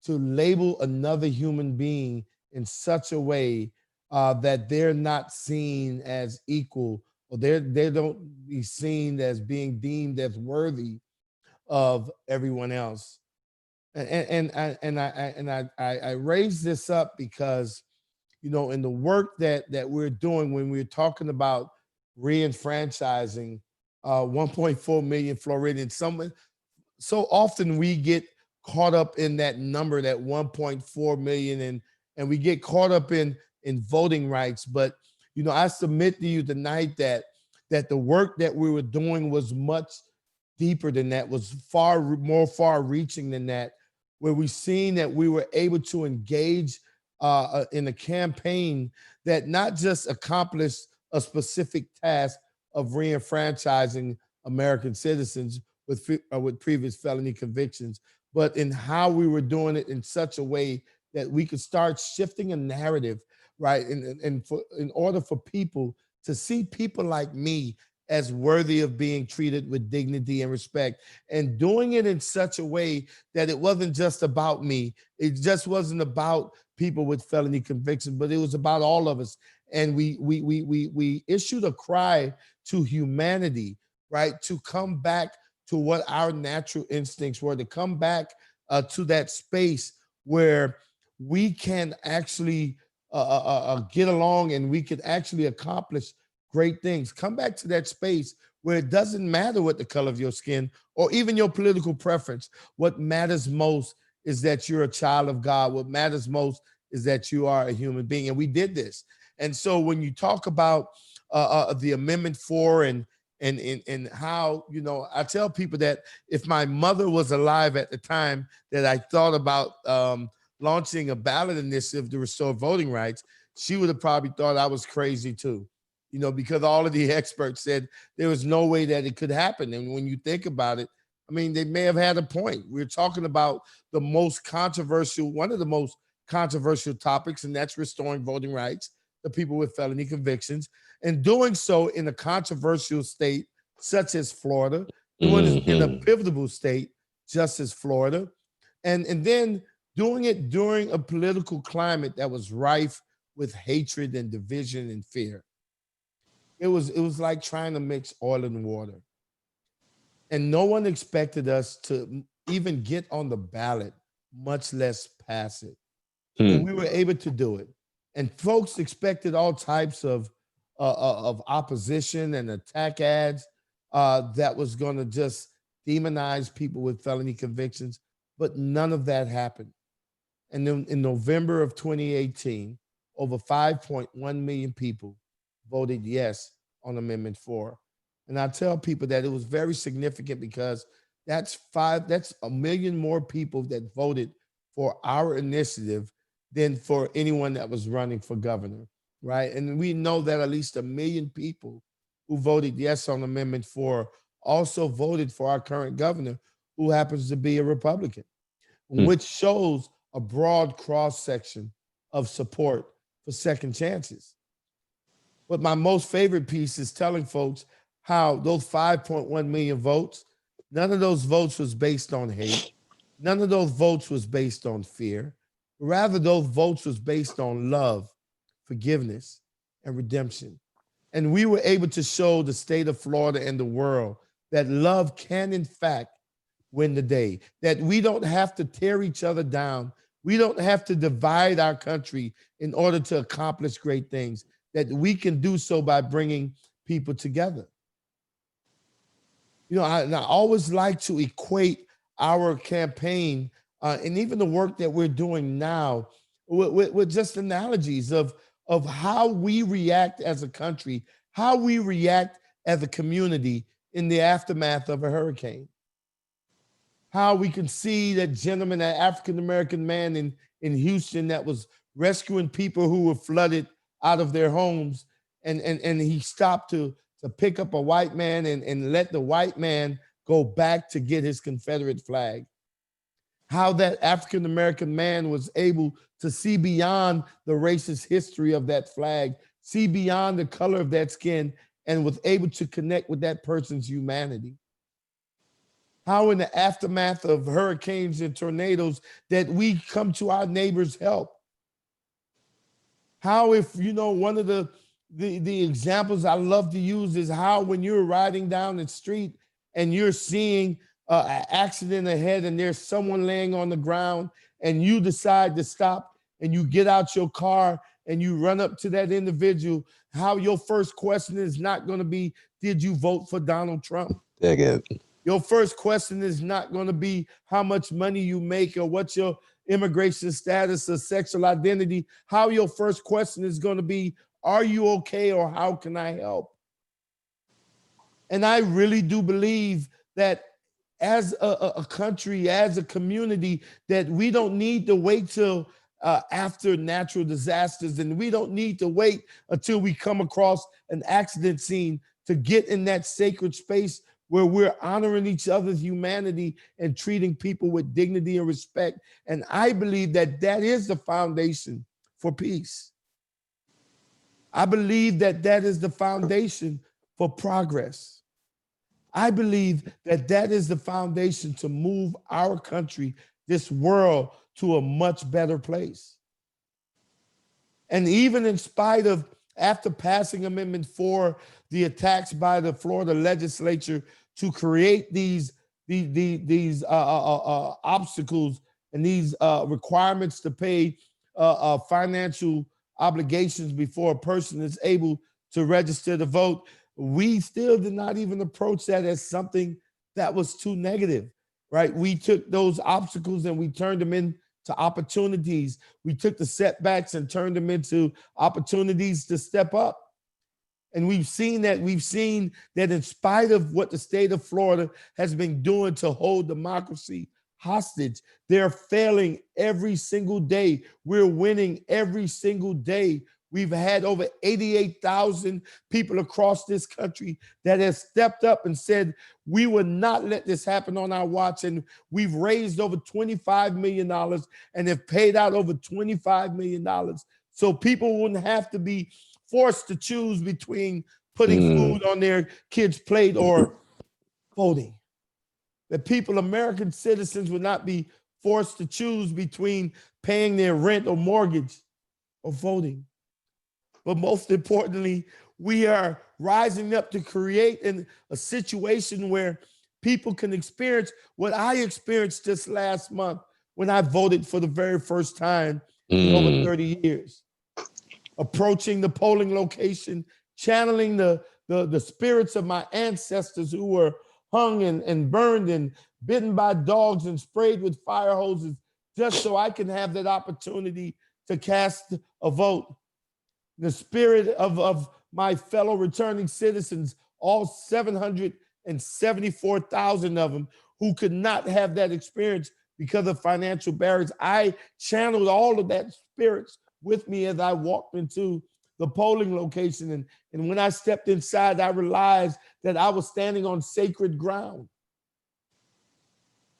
Speaker 3: label another human being in such a way that they're not seen as equal, or they don't be seen as being deemed as worthy of everyone else. I raise this up because, you know, in the work that we're doing when we're talking about re-enfranchising 1.4 million Floridians, so often we get caught up in that number, that 1.4 million, and we get caught up in voting rights. But, you know, I submit to you tonight that the work that we were doing was much deeper than that, was far more far-reaching than that, where we seen that we were able to engage in a campaign that not just accomplished a specific task of re-enfranchising American citizens with previous felony convictions, but in how we were doing it in such a way that we could start shifting a narrative, right? In order for people to see people like me as worthy of being treated with dignity and respect, and doing it in such a way that it wasn't just about me. It just wasn't about people with felony convictions, but it was about all of us. And we issued a cry to humanity, right? To come back to what our natural instincts were, to come back to that space where we can actually get along and we can actually accomplish great things. Come back to that space where it doesn't matter what the color of your skin or even your political preference. What matters most is that you're a child of God. What matters most is that you are a human being. And we did this. And so when you talk about the Amendment 4 and how, you know, I tell people that if my mother was alive at the time that I thought about launching a ballot initiative to restore voting rights, she would have probably thought I was crazy too, you know, because all of the experts said there was no way that it could happen. And when you think about it, I mean, they may have had a point. We're talking about the most controversial, one of the most controversial topics, and that's restoring voting rights to people with felony convictions, and doing so in a controversial state such as Florida, doing it in a pivotal state just as Florida, and then doing it during a political climate that was rife with hatred and division and fear. It was like trying to mix oil and water. And no one expected us to even get on the ballot, much less pass it. And we were able to do it. And folks expected all types of opposition and attack ads that was going to just demonize people with felony convictions, but none of that happened. And then in November of 2018, over 5.1 million people voted yes on Amendment 4. And I tell people that it was very significant because that's a million more people that voted for our initiative than for anyone that was running for governor, right? And we know that at least 1 million people who voted yes on Amendment 4 also voted for our current governor, who happens to be a Republican, which shows a broad cross-section of support for second chances. But my most favorite piece is telling folks how those 5.1 million votes, none of those votes was based on hate. None of those votes was based on fear. Rather, those votes was based on love, forgiveness, and redemption. And we were able to show the state of Florida and the world that love can, in fact, win the day, that we don't have to tear each other down. We don't have to divide our country in order to accomplish great things, that we can do so by bringing people together. You know, I always like to equate our campaign and even the work that we're doing now with just analogies of how we react as a country, how we react as a community in the aftermath of a hurricane. How we can see that gentleman, that African-American man in Houston that was rescuing people who were flooded out of their homes, and he stopped to pick up a white man and let the white man go back to get his Confederate flag. How that African-American man was able to see beyond the racist history of that flag, see beyond the color of that skin, and was able to connect with that person's humanity. how in the aftermath of hurricanes and tornadoes that we come to our neighbors' help. How if, you know, one of the examples I love to use is how when you're riding down the street and you're seeing an accident ahead and there's someone laying on the ground and you decide to stop and you get out your car and you run up to that individual, how your first question is not going to be, did you vote for Donald Trump? Your first question is not going to be how much money you make or what your immigration status or sexual identity. How your first question is going to be, are you okay or how can I help? And I really do believe that as a country, as a community, that we don't need to wait till after natural disasters, and we don't need to wait until we come across an accident scene to get in that sacred space where we're honoring each other's humanity and treating people with dignity and respect. And I believe that that is the foundation for peace. I believe that that is the foundation for progress. I believe that that is the foundation to move our country, this world, to a much better place. And even in spite of, after passing Amendment 4, the attacks by the Florida legislature to create these obstacles and these requirements to pay financial obligations before a person is able to register to vote, we still did not even approach that as something that was too negative, right? We took those obstacles and we turned them into opportunities. We took the setbacks and turned them into opportunities to step up. And we've seen that in spite of what the state of Florida has been doing to hold democracy hostage, they're failing every single day. We're winning every single day. We've had over 88,000 people across this country that have stepped up and said, we will not let this happen on our watch. And we've raised over $25 million and have paid out over $25 million. So people wouldn't have to be forced to choose between putting food on their kids' plate or voting. That people, American citizens, would not be forced to choose between paying their rent or mortgage or voting. But most importantly, we are rising up to create a situation where people can experience what I experienced just last month when I voted for the very first time in over 30 years. Approaching the polling location, channeling the spirits of my ancestors who were hung and burned and bitten by dogs and sprayed with fire hoses, just so I can have that opportunity to cast a vote. The spirit of my fellow returning citizens, all 774,000 of them who could not have that experience because of financial barriers. I channeled all of that spirits with me as I walked into the polling location. And when I stepped inside, I realized that I was standing on sacred ground.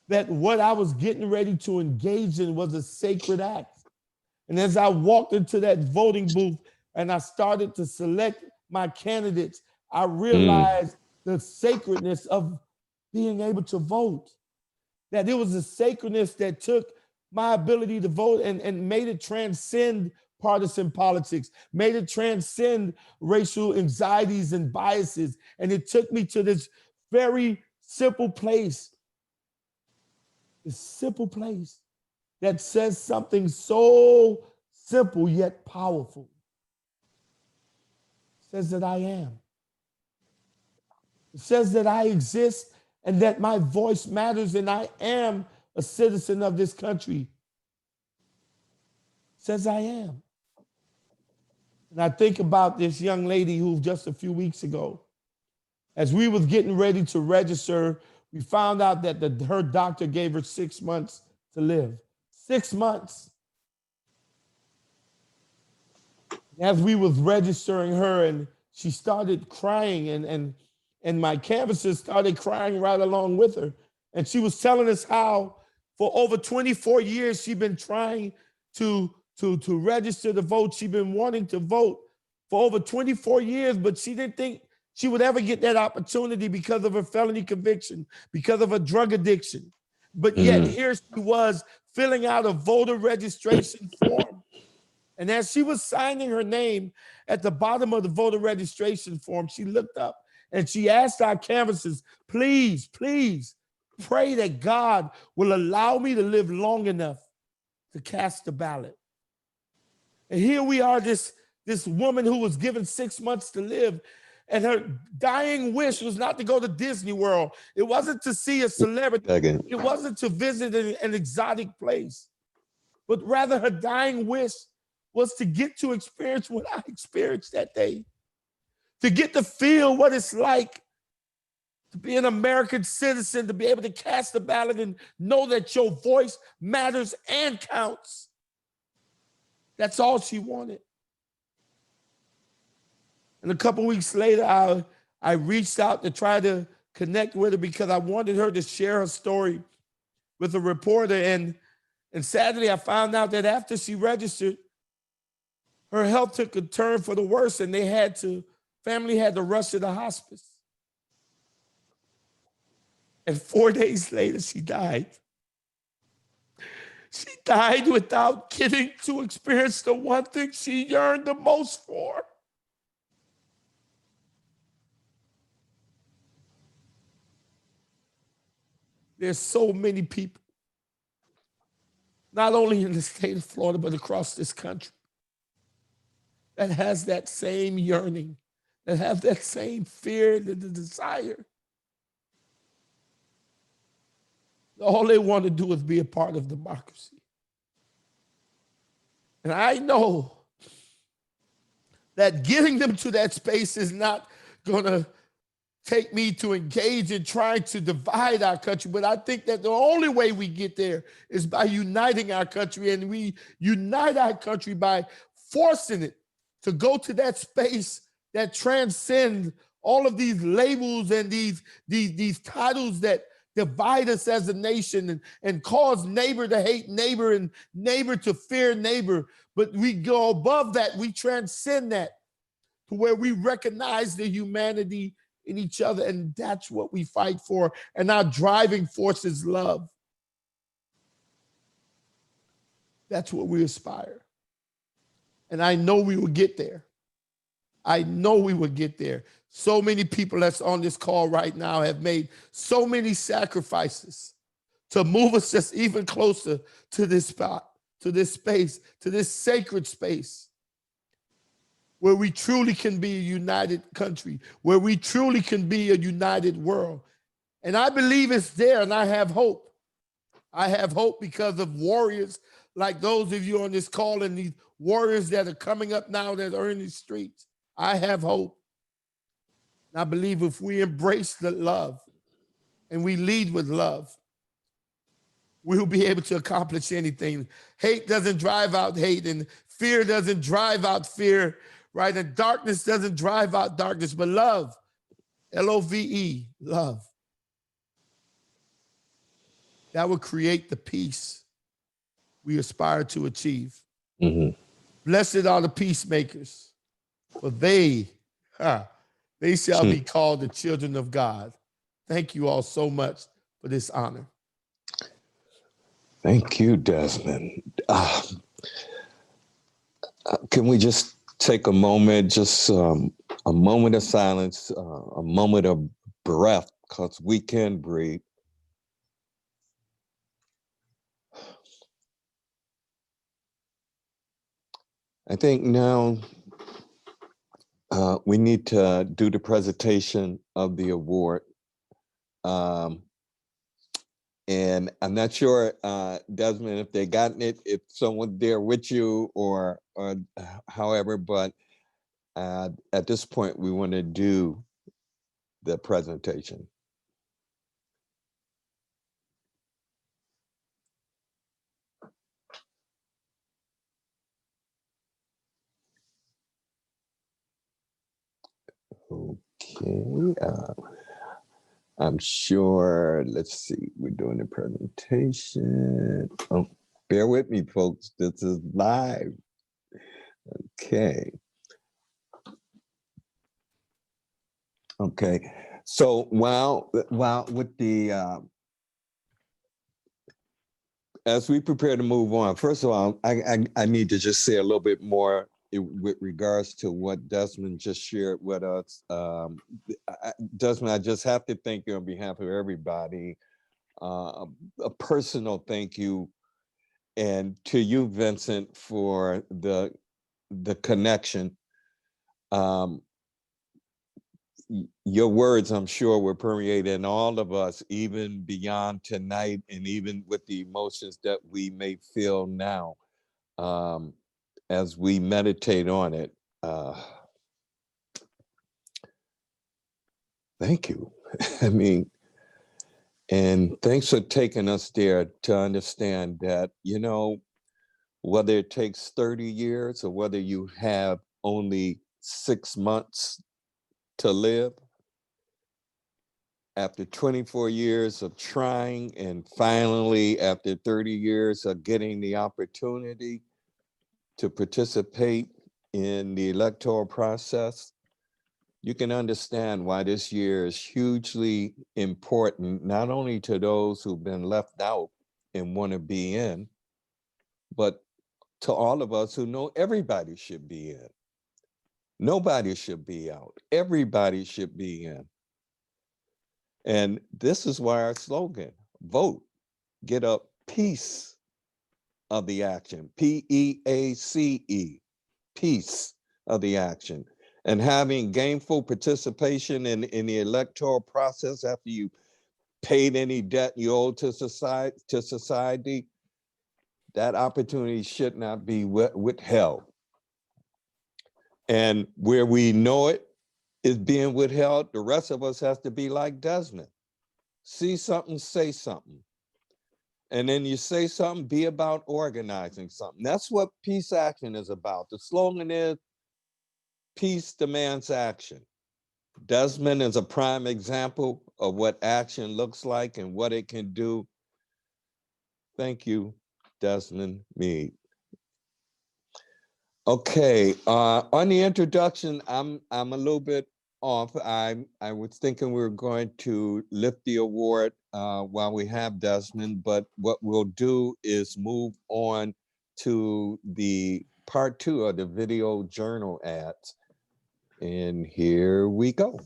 Speaker 3: That what I was getting ready to engage in was a sacred act. And as I walked into that voting booth and I started to select my candidates, I realized the sacredness of being able to vote. That it was a sacredness that took my ability to vote and made it transcend partisan politics, made it transcend racial anxieties and biases. And it took me to this very simple place, this simple place that says something so simple yet powerful. It says that I am. It says that I exist and that my voice matters and I am a citizen of this country. It says I am. And I think about this young lady who just a few weeks ago, as we was getting ready to register, we found out that her doctor gave her 6 months to live. 6 months. As we was registering her and she started crying and my canvassers started crying right along with her. And she was telling us how for over 24 years she'd been trying to register to vote. She'd been wanting to vote for over 24 years, but she didn't think she would ever get that opportunity because of her felony conviction, because of her drug addiction. But yet here she was filling out a voter registration form. And as she was signing her name at the bottom of the voter registration form, she looked up and she asked our canvassers, please, please pray that God will allow me to live long enough to cast a ballot. And here we are, this woman who was given 6 months to live, and her dying wish was not to go to Disney World. It wasn't to see a celebrity. It wasn't to visit an exotic place, but rather her dying wish was to get to experience what I experienced that day, to get to feel what it's like to be an American citizen, to be able to cast a ballot and know that your voice matters and counts. That's all she wanted. And a couple weeks later, I reached out to try to connect with her because I wanted her to share her story with a reporter. And sadly, I found out that after she registered, her health took a turn for the worse, and family had to rush her to hospice. And 4 days later, she died. She died without getting to experience the one thing she yearned the most for. There's so many people, not only in the state of Florida, but across this country, that has that same yearning, that have that same fear and the desire. All they want to do is be a part of democracy. And I know that getting them to that space is not going to take me to engage in trying to divide our country, but I think that the only way we get there is by uniting our country, and we unite our country by forcing it to go to that space that transcends all of these labels and these titles that divide us as a nation and cause neighbor to hate neighbor and neighbor to fear neighbor. But we go above that, we transcend that to where we recognize the humanity in each other, and that's what we fight for. And our driving force is love. That's what we aspire. And I know we will get there. I know we will get there. So many people that's on this call right now have made so many sacrifices to move us just even closer to this spot, to this space, to this sacred space, where we truly can be a united country, where we truly can be a united world. And I believe it's there, and I have hope. I have hope because of warriors like those of you on this call and these warriors that are coming up now that are in the streets. I have hope. And I believe if we embrace the love and we lead with love, we'll be able to accomplish anything. Hate doesn't drive out hate, and fear doesn't drive out fear, right? And darkness doesn't drive out darkness, but love, L-O-V-E, love. That will create the peace we aspire to achieve. Blessed are the peacemakers, for they shall be called the children of God. Thank you all so much for this honor.
Speaker 1: Thank you, Desmond. Can we just take a moment, just a moment of silence, a moment of breath, because we can breathe. I think now we need to do the presentation of the award. And I'm not sure, Desmond, if they gotten it, if someone there with you or however, but at this point, we want to do the presentation. Okay, I'm sure, let's see, we're doing the presentation. Oh, bear with me, folks, this is live. Okay.
Speaker 4: Okay. So while with the as we prepare to move on, first of all, I need to just say a little bit more with regards to what Desmond just shared with us. Desmond, I just have to thank you on behalf of everybody. A personal thank you, and to you, Vincent, for the connection. Your words, I'm sure, will permeate in all of us, even beyond tonight, and even with the emotions that we may feel now as we meditate on it. Thank you. I mean, and thanks for taking us there to understand that, you know, whether it takes 30 years or whether you have only 6 months to live, after 24 years of trying, and finally after 30 years of getting the opportunity to participate in the electoral process, you can understand why this year is hugely important, not only to those who've been left out and want to be in, but to all of us who know everybody should be in. Nobody should be out. Everybody should be in. And this is why our slogan, vote, get a piece of the action, P-E-A-C-E, piece of the action. And having gainful participation in the electoral process after you paid any debt you owe to society, that opportunity should not be withheld. And where we know it is being withheld, the rest of us has to be like Desmond. See something, say something. And then you say something, be about organizing something. That's what peace action is about. The slogan is, peace demands action. Desmond is a prime example of what action looks like and what it can do. Thank you, Desmond Meade. Okay, on the introduction, I'm a little bit off. I was thinking we were going to lift the award while we have Desmond, but what we'll do is move on to the part 2 of the video journal ads. And here we go.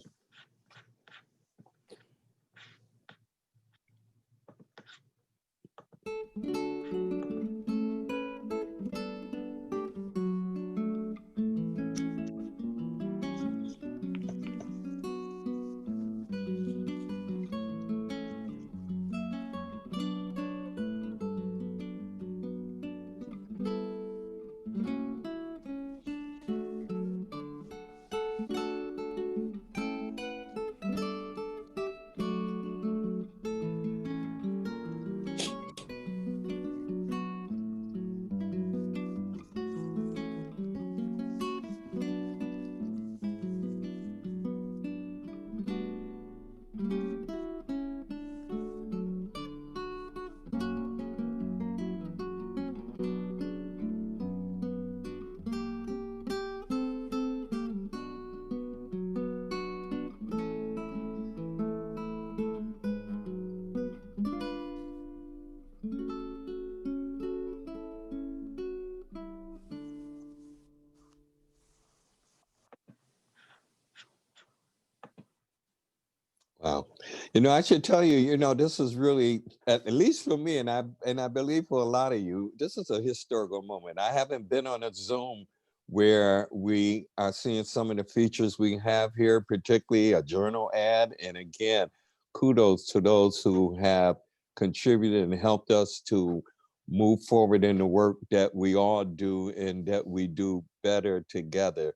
Speaker 4: Wow. You know, I should tell you, you know, this is really, at least for me, and I believe for a lot of you, this is a historical moment. I haven't been on a Zoom where we are seeing some of the features we have here, particularly a journal ad. And again, kudos to those who have contributed and helped us to move forward in the work that we all do and that we do better together.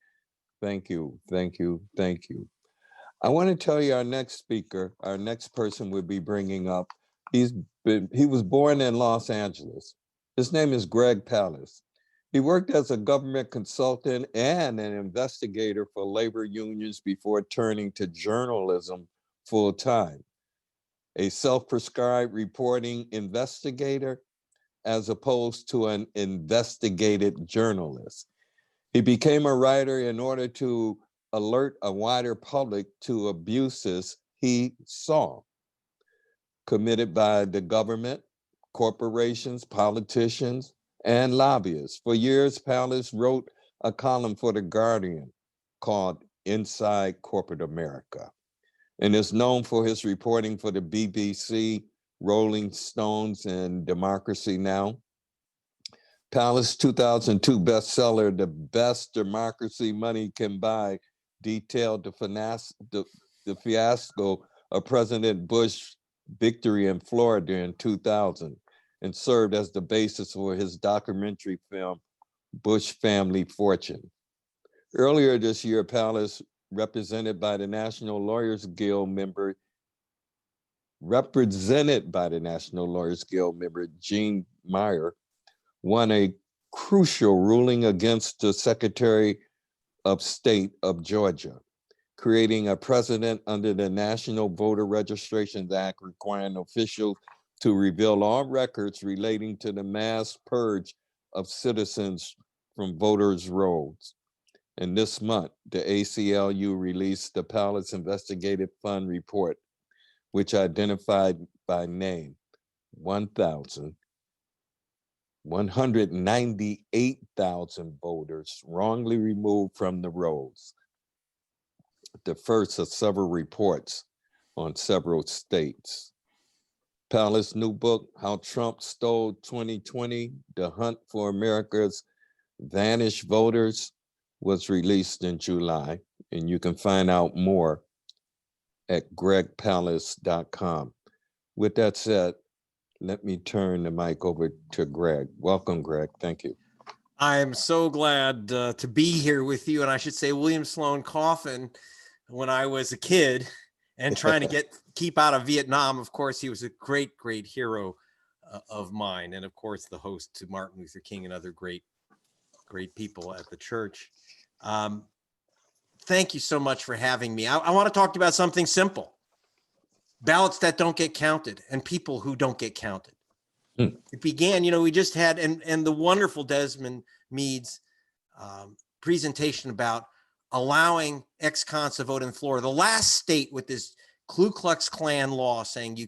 Speaker 4: Thank you, thank you, thank you. I want to tell you our next speaker, our next person we'll be bringing up. He was born in Los Angeles. His name is Greg Pallas. He worked as a government consultant and an investigator for labor unions before turning to journalism full time. A self-prescribed reporting investigator as opposed to an investigative journalist. He became a writer in order to alert a wider public to abuses he saw committed by the government, corporations, politicians, and lobbyists. For years, Palace wrote a column for The Guardian called Inside Corporate America, and is known for his reporting for the BBC, Rolling Stones, and Democracy Now! Palace's 2002 bestseller, The Best Democracy Money Can Buy, detailed the fiasco of President Bush's victory in Florida in 2000 and served as the basis for his documentary film, Bush Family Fortune. Earlier this year, Palace, represented by the National Lawyers Guild member Gene Meyer, won a crucial ruling against the Secretary of State of Georgia, creating a precedent under the National Voter Registration Act requiring officials to reveal all records relating to the mass purge of citizens from voters' rolls. And this month, the ACLU released the Palace Investigative Fund report, which identified by name 198,000 voters wrongly removed from the rolls, the first of several reports on several states. Palace's new book, How Trump Stole 2020, The Hunt for America's Vanished Voters, was released in July, and you can find out more at gregpalace.com. With that said, let me turn the mic over to Greg. Welcome, Greg. Thank you.
Speaker 5: I'm so glad to be here with you. And I should say William Sloane Coffin, when I was a kid and trying to keep out of Vietnam, of course, he was a great, great hero of mine. And of course, the host to Martin Luther King and other great, great people at the church. Thank you so much for having me. I want to talk to you about something simple. Ballots that don't get counted and people who don't get counted. It began, we just had, and the wonderful Desmond Meade's presentation about allowing ex-cons to vote in Florida, the last state with this Ku Klux Klan law saying you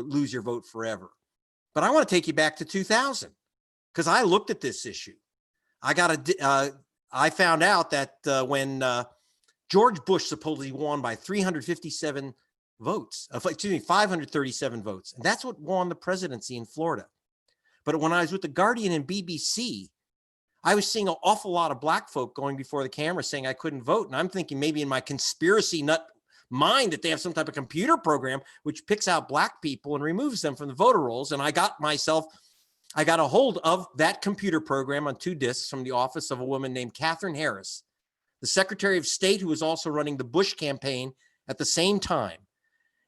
Speaker 5: lose your vote forever. But I want to take you back to 2000 because I looked at this issue. I found out that when George Bush supposedly won by 537 votes, and that's what won the presidency in Florida. But when I was with the Guardian and BBC, I was seeing an awful lot of black folk going before the camera saying I couldn't vote. And I'm thinking maybe in my conspiracy nut mind that they have some type of computer program which picks out black people and removes them from the voter rolls. And I got a hold of that computer program on 2 discs from the office of a woman named Catherine Harris, the Secretary of State, who was also running the Bush campaign at the same time.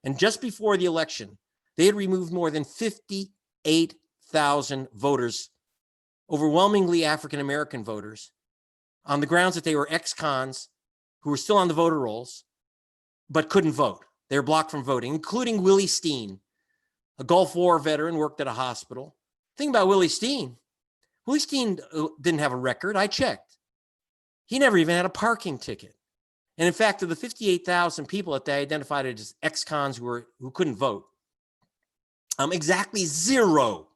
Speaker 5: And just before the election, they had removed more than 58,000 voters, overwhelmingly African-American voters, on the grounds that they were ex-cons who were still on the voter rolls, but couldn't vote. They were blocked from voting, including Willie Steen, a Gulf War veteran, worked at a hospital. Thing about Willie Steen didn't have a record. I checked. He never even had a parking ticket. And in fact, of the 58,000 people that they identified as ex-cons who couldn't vote, exactly zero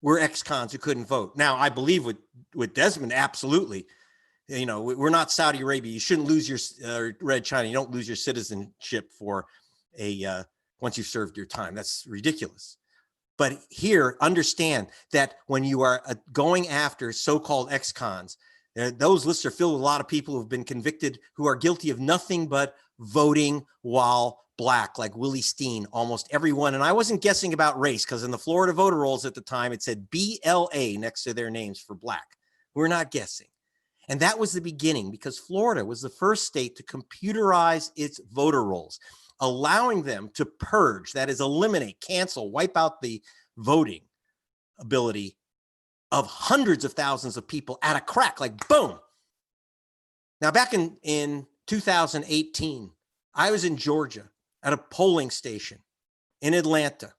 Speaker 5: were ex-cons who couldn't vote. Now, I believe with Desmond, absolutely. We're not Saudi Arabia. You shouldn't lose your Red China. You don't lose your citizenship for once you've served your time. That's ridiculous. But here, understand that when you are going after so-called ex-cons, those lists are filled with a lot of people who've been convicted who are guilty of nothing but voting while black, like Willie Steen, almost everyone. And I wasn't guessing about race because in the Florida voter rolls at the time, it said BLA next to their names for black. We're not guessing. And that was the beginning because Florida was the first state to computerize its voter rolls, allowing them to purge, that is eliminate, cancel, wipe out the voting ability of hundreds of thousands of people at a crack, like boom. Now, back in 2018, I was in Georgia at a polling station in Atlanta.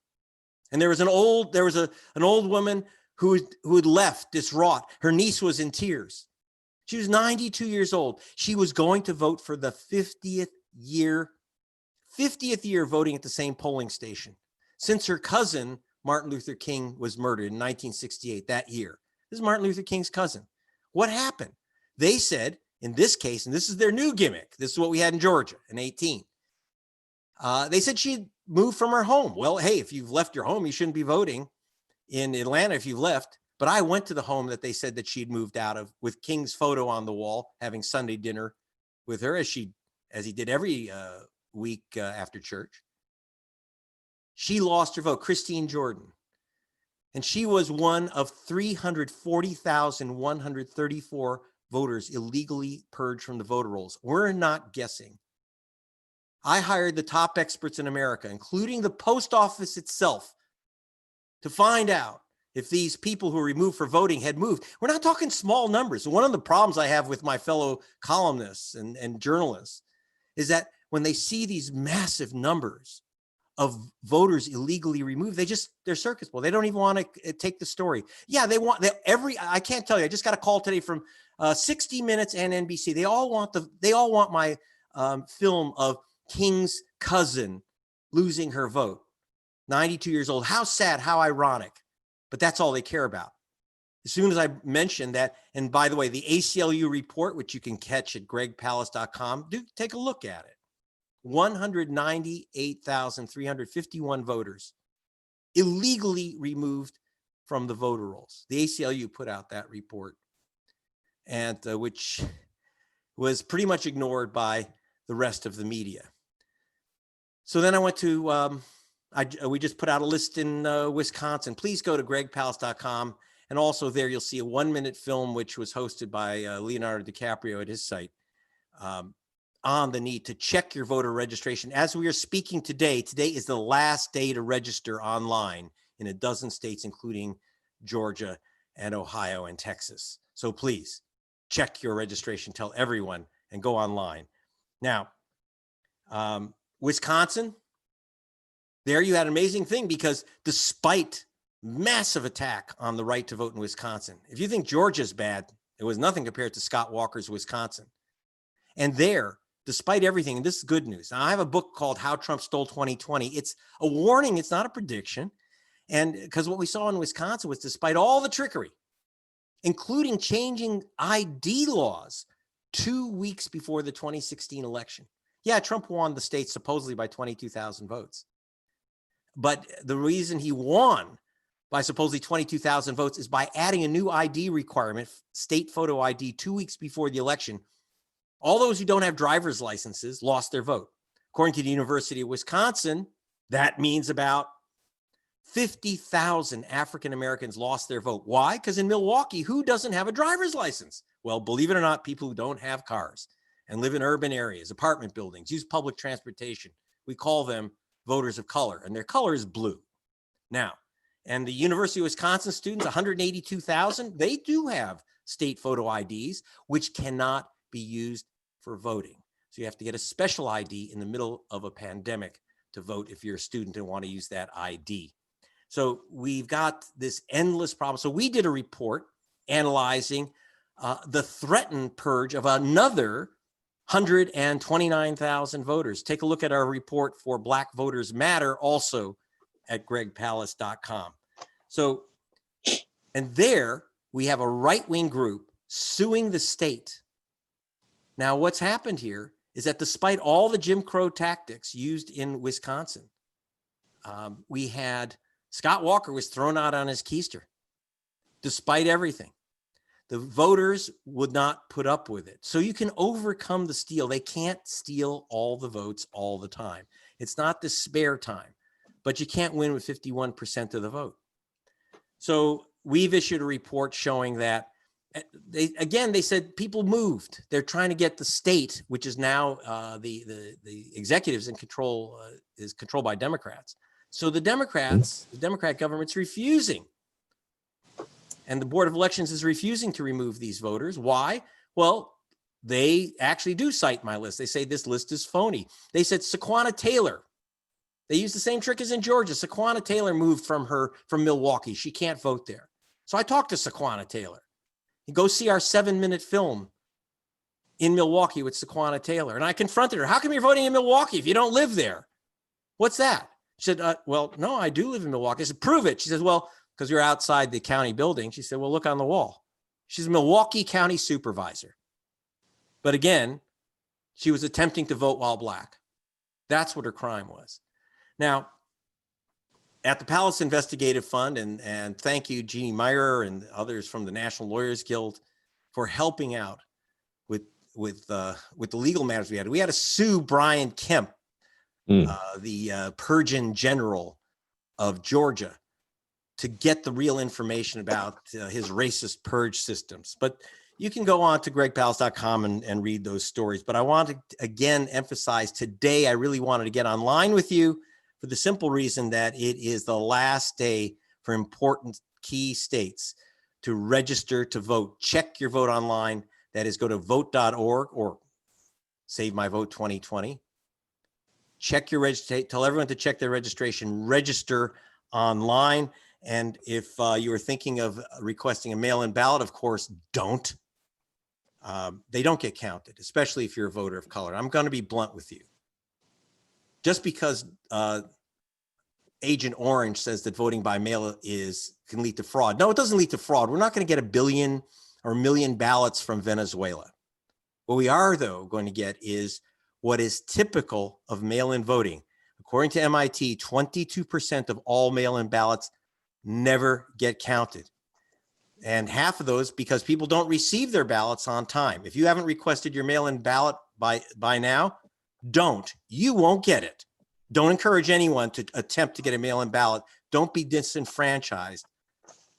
Speaker 5: And there was an old woman who had left distraught. Her niece was in tears. She was 92 years old. She was going to vote for the 50th year voting at the same polling station since her cousin, Martin Luther King, was murdered in 1968, that year. This is Martin Luther King's cousin. What happened? They said, in this case, and this is their new gimmick, this is what we had in Georgia in 18. They said she moved from her home. Well, hey, if you've left your home, you shouldn't be voting in Atlanta if you've left. But I went to the home that they said that she'd moved out of with King's photo on the wall, having Sunday dinner with her as he did every week after church. She lost her vote, Christine Jordan. And she was one of 340,134 voters illegally purged from the voter rolls. We're not guessing. I hired the top experts in America, including the post office itself, to find out if these people who were removed for voting had moved. We're not talking small numbers. One of the problems I have with my fellow columnists and journalists is that when they see these massive numbers of voters illegally removed, they're circus ball. They don't even want to take the story. Yeah, I can't tell you. I just got a call today from 60 Minutes and NBC. They all want my film of King's cousin losing her vote. 92 years old. How sad, how ironic. But that's all they care about. As soon as I mentioned that, and by the way, the ACLU report, which you can catch at gregpalast.com, do take a look at it. 198,351 voters illegally removed from the voter rolls. The ACLU put out that report, and which was pretty much ignored by the rest of the media. So then I went to, we just put out a list in Wisconsin. Please go to gregpalast.com. And also there you'll see a 1-minute film, which was hosted by Leonardo DiCaprio at his site, on the need to check your voter registration. As we are speaking today is the last day to register online in a dozen states, including Georgia and Ohio and Texas. So please check your registration, tell everyone, and go online. Now, Wisconsin, there you had an amazing thing, because despite massive attack on the right to vote in Wisconsin, if you think Georgia's bad, it was nothing compared to Scott Walker's Wisconsin. And there, despite everything, and this is good news. Now, I have a book called How Trump Stole 2020. It's a warning. It's not a prediction. And because what we saw in Wisconsin was, despite all the trickery, including changing ID laws 2 weeks before the 2016 election. Yeah, Trump won the state supposedly by 22,000 votes. But the reason he won by supposedly 22,000 votes is by adding a new ID requirement, state photo ID, 2 weeks before the election. All those who don't have driver's licenses lost their vote. According to the University of Wisconsin, that means about 50,000 African Americans lost their vote. Why? Because in Milwaukee, who doesn't have a driver's license? Well, believe it or not, people who don't have cars and live in urban areas, apartment buildings, use public transportation. We call them voters of color, and their color is blue. Now, and the University of Wisconsin students, 182,000, they do have state photo IDs, which cannot be used for voting. So you have to get a special ID in the middle of a pandemic to vote if you're a student and want to use that ID. So we've got this endless problem. So we did a report analyzing the threatened purge of another 129,000 voters. Take a look at our report for Black Voters Matter, also at gregpalast.com. So, and there we have a right-wing group suing the state. Now, what's happened here is that despite all the Jim Crow tactics used in Wisconsin, we had Scott Walker was thrown out on his keister. Despite everything, the voters would not put up with it. So you can overcome the steal. They can't steal all the votes all the time. It's not the spare time, but you can't win with 51% of the vote. So we've issued a report showing that they said people moved. They're trying to get the state, which is now the executives in control, is controlled by Democrats. So the Democrats, the Democrat government's refusing. And the Board of Elections is refusing to remove these voters. Why? Well, they actually do cite my list. They say this list is phony. They said Sequana Taylor. They used the same trick as in Georgia. Sequana Taylor moved from Milwaukee. She can't vote there. So I talked to Sequana Taylor. You go see our 7-minute film in Milwaukee with Saquana Taylor. And I confronted her. How come you're voting in Milwaukee if you don't live there? What's that? She said, well, no, I do live in Milwaukee. I said, prove it. She says, well, because you're outside the county building. She said, well, look on the wall. She's a Milwaukee County supervisor. But again, she was attempting to vote while Black. That's what her crime was. Now, at the Palace Investigative Fund, and thank you, Jeannie Meyer and others from the National Lawyers Guild for helping out with the legal matters we had. We had to sue Brian Kemp, the Purgeon General of Georgia, to get the real information about his racist purge systems. But you can go on to gregpals.com and read those stories. But I want to again emphasize today, I really wanted to get online with you for the simple reason that it is the last day for important key states to register to vote. Check your vote online. That is, go to vote.org or Save My Vote 2020. Check your registration. Tell everyone to check their registration. Register online. And if you are thinking of requesting a mail-in ballot, of course, don't. They don't get counted, especially if you're a voter of color. I'm going to be blunt with you. Just because Agent Orange says that voting by mail can lead to fraud. No, it doesn't lead to fraud. We're not going to get 1 billion or 1 million ballots from Venezuela. What we are, though, going to get is what is typical of mail-in voting. According to MIT, 22% of all mail-in ballots never get counted. And half of those because people don't receive their ballots on time. If you haven't requested your mail-in ballot by now, don't. You won't get it. Don't encourage anyone to attempt to get a mail-in ballot. Don't be disenfranchised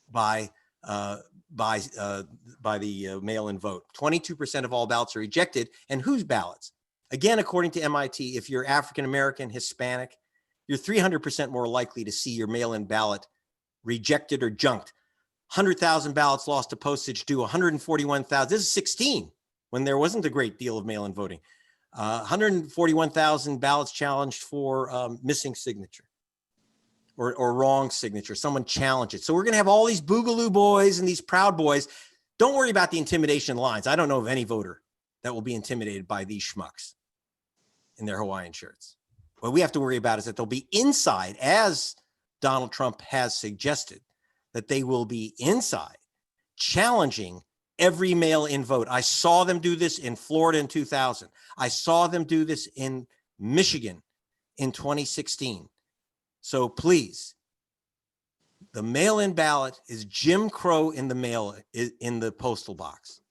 Speaker 5: by the mail-in vote. 22% of all ballots are rejected. And whose ballots? Again, according to MIT, if you're African-American, Hispanic, you're 300% more likely to see your mail-in ballot rejected or junked. 100,000 ballots lost to postage due, 141,000. This is 16 when there wasn't a great deal of mail-in voting. 141,000 ballots challenged for missing signature or wrong signature. Someone challenged it. So we're going to have all these Boogaloo boys and these Proud Boys. Don't worry about the intimidation lines. I don't know of any voter that will be intimidated by these schmucks in their Hawaiian shirts. What we have to worry about is that they'll be inside, as Donald Trump has suggested, that they will be inside challenging every mail-in vote. I saw them do this in Florida in 2000. I saw them do this in Michigan in 2016. So please, the mail-in ballot is Jim Crow in the postal box.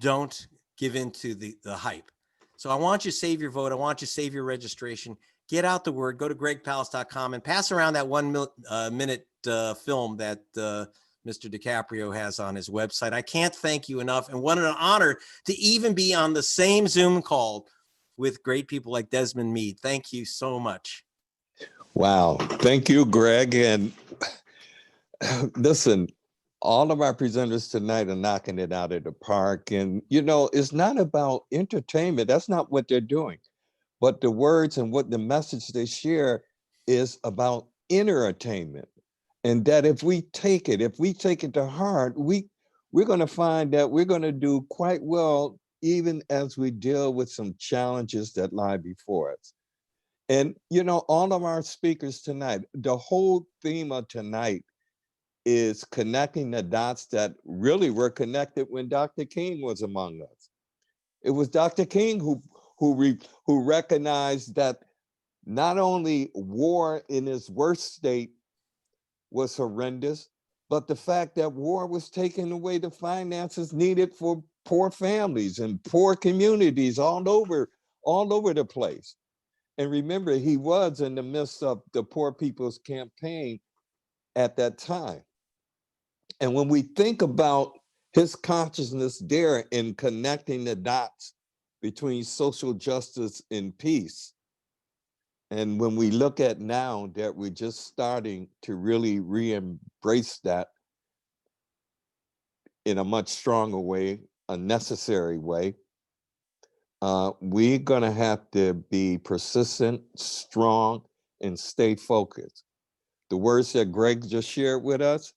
Speaker 5: Don't give in to the hype. So I want you to save your vote. I want you to save your registration. Get out the word. Go to gregpals.com and pass around that 1 minute film that Mr. DiCaprio has on his website. I can't thank you enough, and what an honor to even be on the same Zoom call with great people like Desmond Meade. Thank you so much.
Speaker 4: Wow. Thank you, Greg. And listen, all of our presenters tonight are knocking it out of the park. And, you know, it's not about entertainment. That's not what they're doing. But the words and what the message they share is about entertainment. And that if we take it to heart, we're going to find that we're going to do quite well, even as we deal with some challenges that lie before us. And, you know, all of our speakers tonight, the whole theme of tonight is connecting the dots that really were connected when Dr. King was among us. It was Dr. King who recognized that not only war in its worst state was horrendous, but the fact that war was taking away the finances needed for poor families and poor communities all over the place. And remember, he was in the midst of the Poor People's Campaign at that time. And when we think about his consciousness there in connecting the dots between social justice and peace, and when we look at now that we're just starting to really re-embrace that in a much stronger way, a necessary way, we're gonna have to be persistent, strong, and stay focused. The words that Greg just shared with us,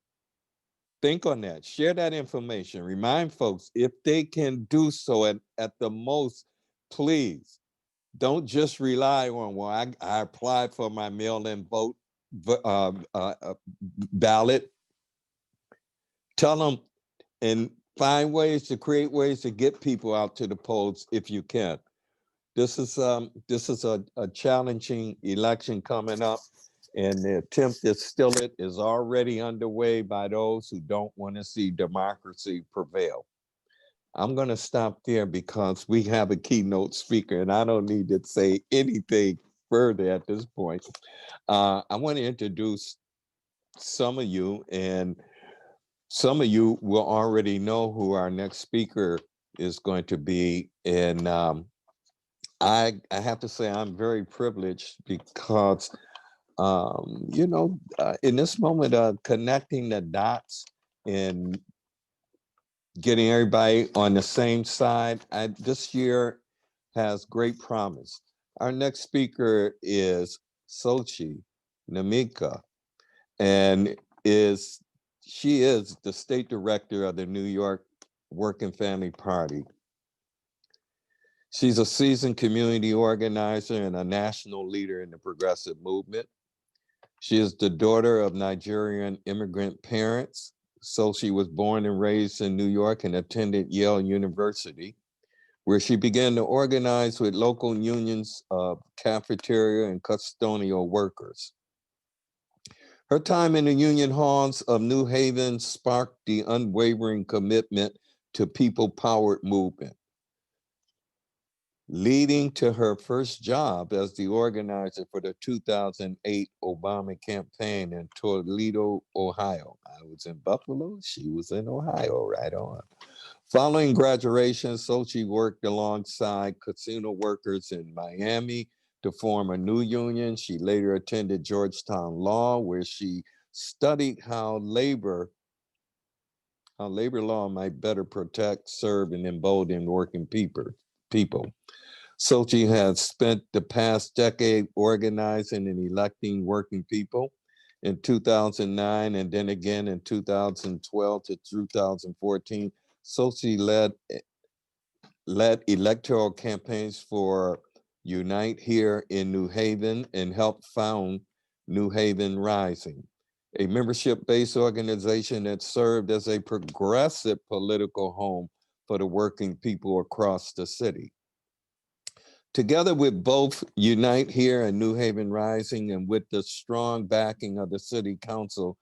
Speaker 4: Think on that. Share that information. Remind folks if they can do so at the most, please don't just rely on, well, I applied for my mail-in vote ballot. Tell them and find ways to create ways to get people out to the polls if you can. This is a challenging election coming up, and the attempt to steal it is already underway by those who don't want to see democracy prevail. I'm going to stop there because we have a keynote speaker, and I don't need to say anything further at this point. I want to introduce some of you, and some of you will already know who our next speaker is going to be. And I have to say I'm very privileged because, in this moment of connecting the dots and getting everybody on the same side, this year has great promise. Our next speaker is Sochi Namika, and she is the state director of the New York Working Family Party. She's a seasoned community organizer and a national leader in the progressive movement. She is the daughter of Nigerian immigrant parents. So she was born and raised in New York and attended Yale University, where she began to organize with local unions of cafeteria and custodial workers. Her time in the union halls of New Haven sparked the unwavering commitment to people-powered movement, leading to her first job as the organizer for the 2008 Obama campaign in Toledo, Ohio. I was in Buffalo, she was in Ohio, right on. Following graduation, Sochi worked alongside casino workers in Miami to form a new union. She later attended Georgetown Law, where she studied how labor law might better protect, serve, and embolden working people. Sochi has spent the past decade organizing and electing working people. In 2009 and then again in 2012 to 2014, Sochi led electoral campaigns for Unite here in New Haven and helped found New Haven Rising, a membership-based organization that served as a progressive political home for the working people across the city. Together with both Unite Here and New Haven Rising, and with the strong backing of the City Council,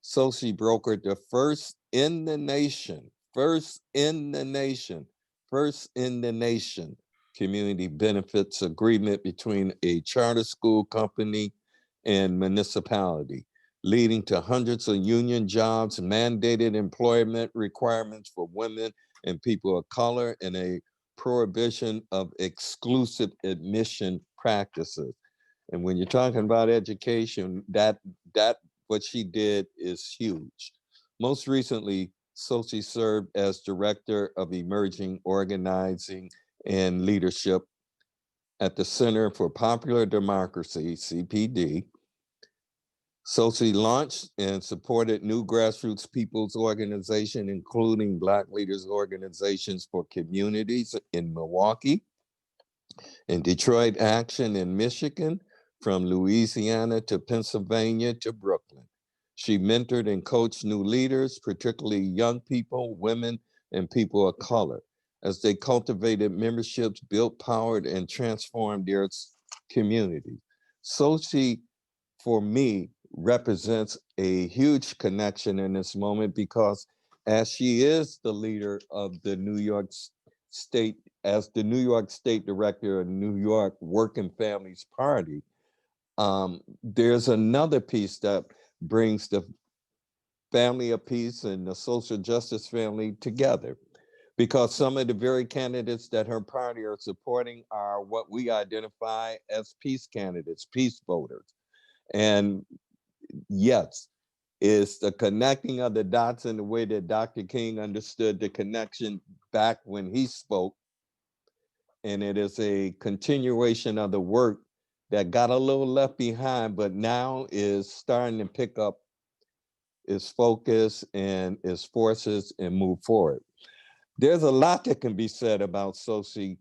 Speaker 4: Sochi brokered the first in the nation community benefits agreement between a charter school company and municipality, leading to hundreds of union jobs, mandated employment requirements for women and people of color, and a prohibition of exclusive admission practices. And when you're talking about education, that what she did is huge. Most recently, Sochi served as Director of Emerging Organizing and Leadership at the Center for Popular Democracy, CPD. Sochi launched and supported new grassroots people's organization, including Black Leaders Organizations for Communities in Milwaukee, and Detroit Action in Michigan, from Louisiana to Pennsylvania to Brooklyn. She mentored and coached new leaders, particularly young people, women, and people of color, as they cultivated memberships, built power, and transformed their community. Sochi, for me, represents a huge connection in this moment, because as she is the leader of the New York State, as the New York State Director of New York Working Families Party, there's another piece that brings the family of peace and the social justice family together, because some of the very candidates that her party are supporting are what we identify as peace candidates, peace voters. And yes, it's the connecting of the dots in the way that Dr. King understood the connection back when he spoke. And it is a continuation of the work that got a little left behind, but now is starting to pick up its focus and its forces and move forward. There's a lot that can be said about SOCI,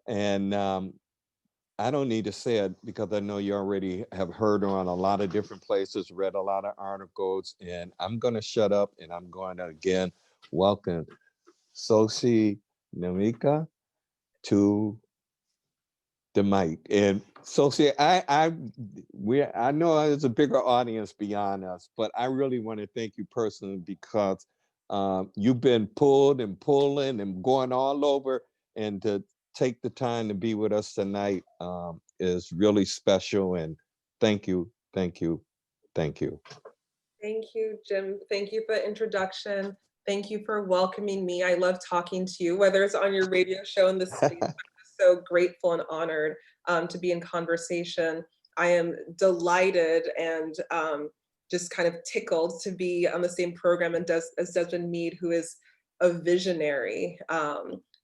Speaker 4: and I don't need to say it because I know you already have heard her on a lot of different places, read a lot of articles, and I'm going to shut up and I'm going to again welcome SOCI Namika to the mic. And SOCI, I know there's a bigger audience beyond us, but I really want to thank you personally because you've been pulled and pulling and going all over, and to take the time to be with us tonight is really special. And thank you, thank you, thank you.
Speaker 6: Thank you, Jim. Thank you for the introduction. Thank you for welcoming me. I love talking to you, whether it's on your radio show in this space. I'm so grateful and honored to be in conversation. I am delighted and just kind of tickled to be on the same program as Desmond Meade, who is a visionary,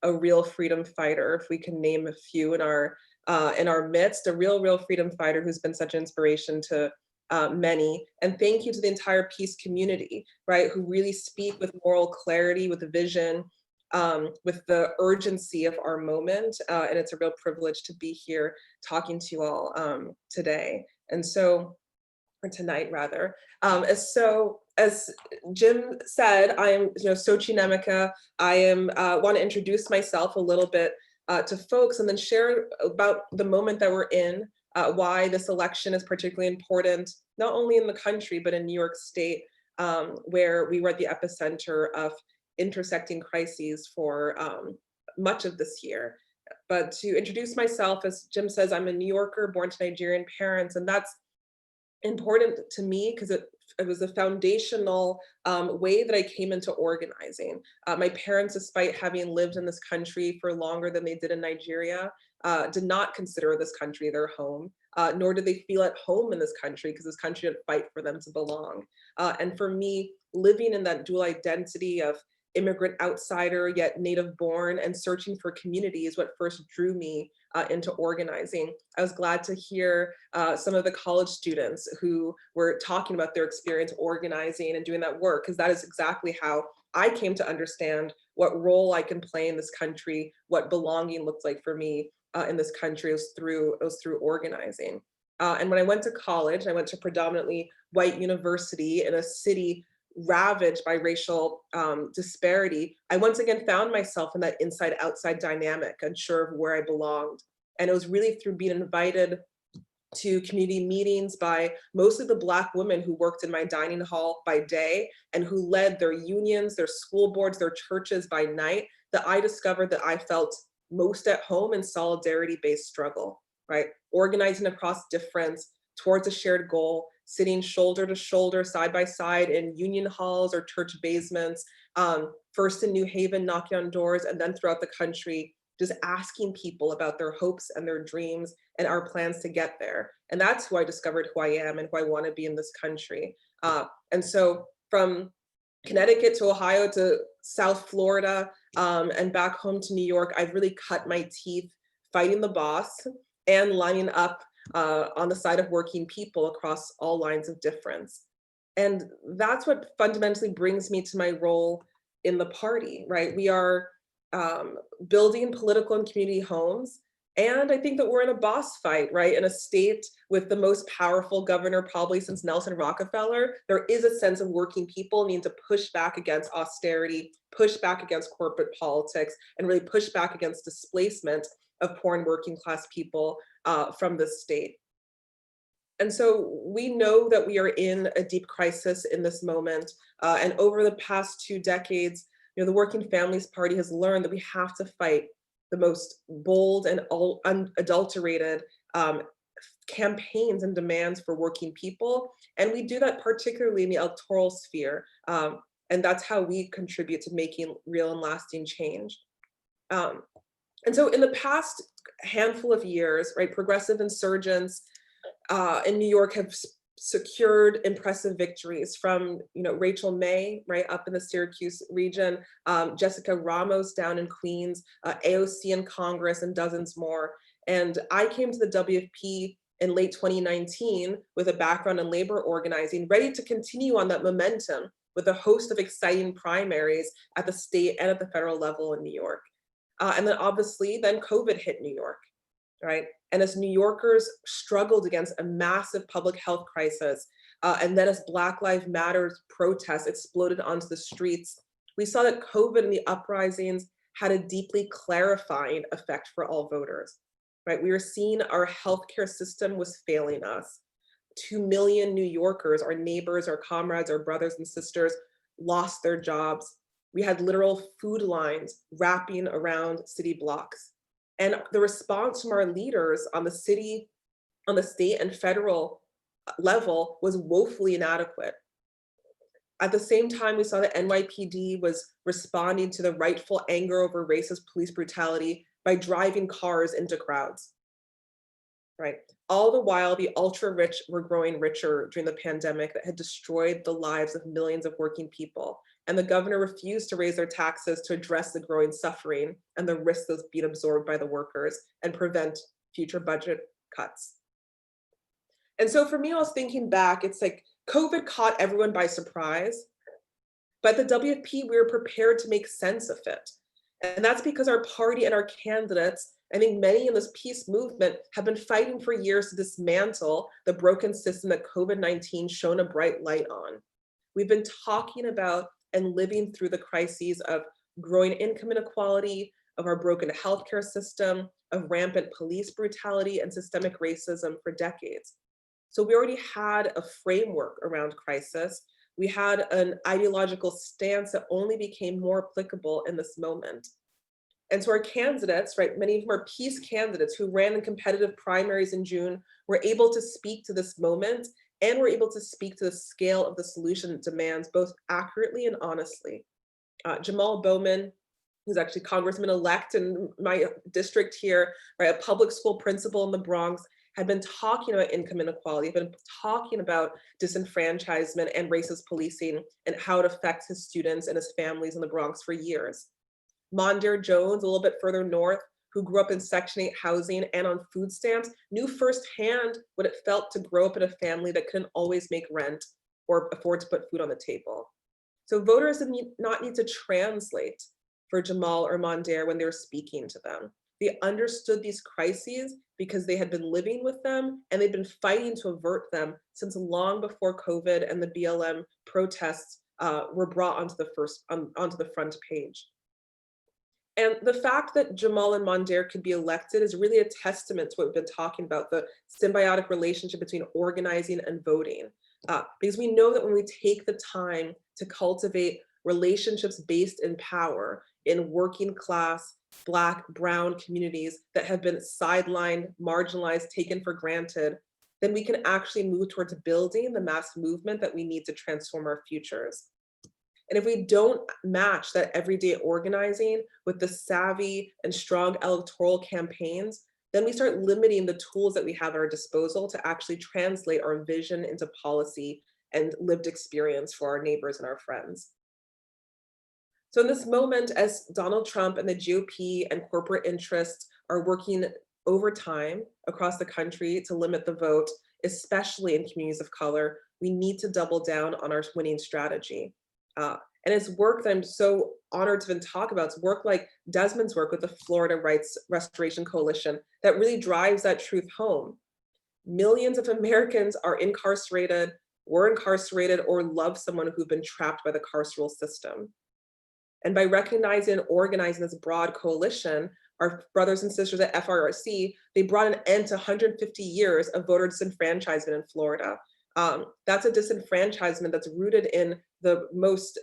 Speaker 6: a real freedom fighter, if we can name a few in our midst, a real freedom fighter who's been such an inspiration to many. And thank you to the entire peace community, right, who really speak with moral clarity, with a vision, with the urgency of our moment. And it's a real privilege to be here talking to you all today. And so, or tonight rather. As Jim said, I am SOCI Namika. I want to introduce myself a little bit to folks and then share about the moment that we're in, why this election is particularly important, not only in the country, but in New York State, where we were at the epicenter of intersecting crises for much of this year. But to introduce myself, as Jim says, I'm a New Yorker born to Nigerian parents, and that's important to me because it was a foundational way that I came into organizing. My parents, despite having lived in this country for longer than they did in Nigeria, did not consider this country their home, nor did they feel at home in this country because this country didn't fight for them to belong. And for me, living in that dual identity of immigrant outsider, yet native born, and searching for community is what first drew me into organizing. I was glad to hear some of the college students who were talking about their experience organizing and doing that work, because that is exactly how I came to understand what role I can play in this country, what belonging looked like for me in this country. It was through organizing. And when I went to college, I went to predominantly white university in a city ravaged by racial disparity. I once again found myself in that inside-outside dynamic, unsure of where I belonged. And it was really through being invited to community meetings by mostly the Black women who worked in my dining hall by day and who led their unions, their school boards, their churches by night, that I discovered that I felt most at home in solidarity-based struggle, right? Organizing across difference towards a shared goal, sitting shoulder to shoulder, side by side in union halls or church basements, first in New Haven, knocking on doors, and then throughout the country, just asking people about their hopes and their dreams and our plans to get there. And that's who I discovered who I am and who I want to be in this country. And so from Connecticut to Ohio to South Florida and back home to New York, I've really cut my teeth fighting the boss and lining up on the side of working people across all lines of difference. And that's what fundamentally brings me to my role in the party, right? We are building political and community homes. And I think that we're in a boss fight, right? In a state with the most powerful governor probably since Nelson Rockefeller, there is a sense of working people needing to push back against austerity, push back against corporate politics, and really push back against displacement of poor and working class people from the state. And so we know that we are in a deep crisis in this moment. And over the past 2 decades, the Working Families Party has learned that we have to fight the most bold and unadulterated campaigns and demands for working people. And we do that particularly in the electoral sphere. And that's how we contribute to making real and lasting change. And so in the past handful of years, right, progressive insurgents in New York have secured impressive victories from, Rachel May, right, up in the Syracuse region, Jessica Ramos down in Queens, AOC in Congress, and dozens more. And I came to the WFP in late 2019 with a background in labor organizing, ready to continue on that momentum with a host of exciting primaries at the state and at the federal level in New York. And then obviously then COVID hit New York, right? And as New Yorkers struggled against a massive public health crisis, and then as Black Lives Matter protests exploded onto the streets, we saw that COVID and the uprisings had a deeply clarifying effect for all voters, right? We were seeing our healthcare system was failing us. 2 million New Yorkers, our neighbors, our comrades, our brothers and sisters, lost their jobs. We had literal food lines wrapping around city blocks. And the response from our leaders on the city, on the state and federal level was woefully inadequate. At the same time, we saw that NYPD was responding to the rightful anger over racist police brutality by driving cars into crowds, right? All the while, the ultra-rich were growing richer during the pandemic that had destroyed the lives of millions of working people. And the governor refused to raise their taxes to address the growing suffering and the risks that's being absorbed by the workers and prevent future budget cuts. And so for me, I was thinking back, it's like COVID caught everyone by surprise, but the WFP, we were prepared to make sense of it. And that's because our party and our candidates, I think many in this peace movement have been fighting for years to dismantle the broken system that COVID-19 shone a bright light on. We've been talking about and living through the crises of growing income inequality, of our broken healthcare system, of rampant police brutality and systemic racism for decades. So we already had a framework around crisis. We had an ideological stance that only became more applicable in this moment. And so our candidates, right, many of them are peace candidates who ran in competitive primaries in June, were able to speak to this moment and were able to speak to the scale of the solution it demands, both accurately and honestly. Jamal Bowman, who's actually congressman-elect in my district here, right, a public school principal in the Bronx, had been talking about income inequality, had been talking about disenfranchisement and racist policing and how it affects his students and his families in the Bronx for years. Mondaire Jones, a little bit further north, who grew up in Section 8 housing and on food stamps, knew firsthand what it felt to grow up in a family that couldn't always make rent or afford to put food on the table. So voters did not need to translate for Jamal or Mondaire when they were speaking to them. They understood these crises because they had been living with them and they'd been fighting to avert them since long before COVID and the BLM protests were brought onto the front page. And the fact that Jamal and Mondaire could be elected is really a testament to what we've been talking about, the symbiotic relationship between organizing and voting. Because we know that when we take the time to cultivate relationships based in power in working class, Black, brown communities that have been sidelined, marginalized, taken for granted, then we can actually move towards building the mass movement that we need to transform our futures. And if we don't match that everyday organizing with the savvy and strong electoral campaigns, then we start limiting the tools that we have at our disposal to actually translate our vision into policy and lived experience for our neighbors and our friends. So in this moment, as Donald Trump and the GOP and corporate interests are working overtime across the country to limit the vote, especially in communities of color, we need to double down on our winning strategy. And it's work that I'm so honored to talk about. It's work like Desmond's work with the Florida Rights Restoration Coalition that really drives that truth home. Millions of Americans are incarcerated, were incarcerated, or love someone who've been trapped by the carceral system. And by recognizing and organizing this broad coalition, our brothers and sisters at FRRC, they brought an end to 150 years of voter disenfranchisement in Florida. That's a disenfranchisement that's rooted in the most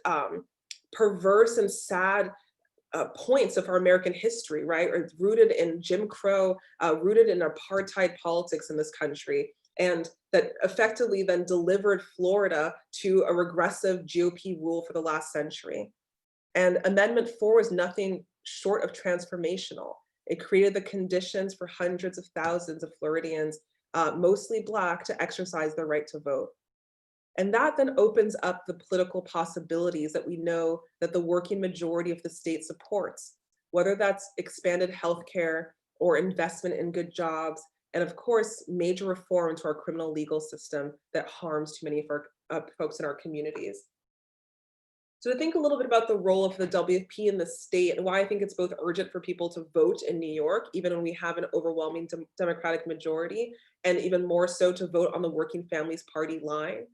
Speaker 6: perverse and sad points of our American history, right? Or it's rooted in Jim Crow, rooted in apartheid politics in this country, and that effectively then delivered Florida to a regressive GOP rule for the last century. And Amendment 4 was nothing short of transformational. It created the conditions for hundreds of thousands of Floridians, mostly Black, to exercise their right to vote. And that then opens up the political possibilities that we know that the working majority of the state supports, whether that's expanded healthcare or investment in good jobs, and of course, major reform to our criminal legal system that harms too many of our folks in our communities. So to think a little bit about the role of the WFP in the state and why I think it's both urgent for people to vote in New York, even when we have an overwhelming Democratic majority, and even more so to vote on the Working Families Party line.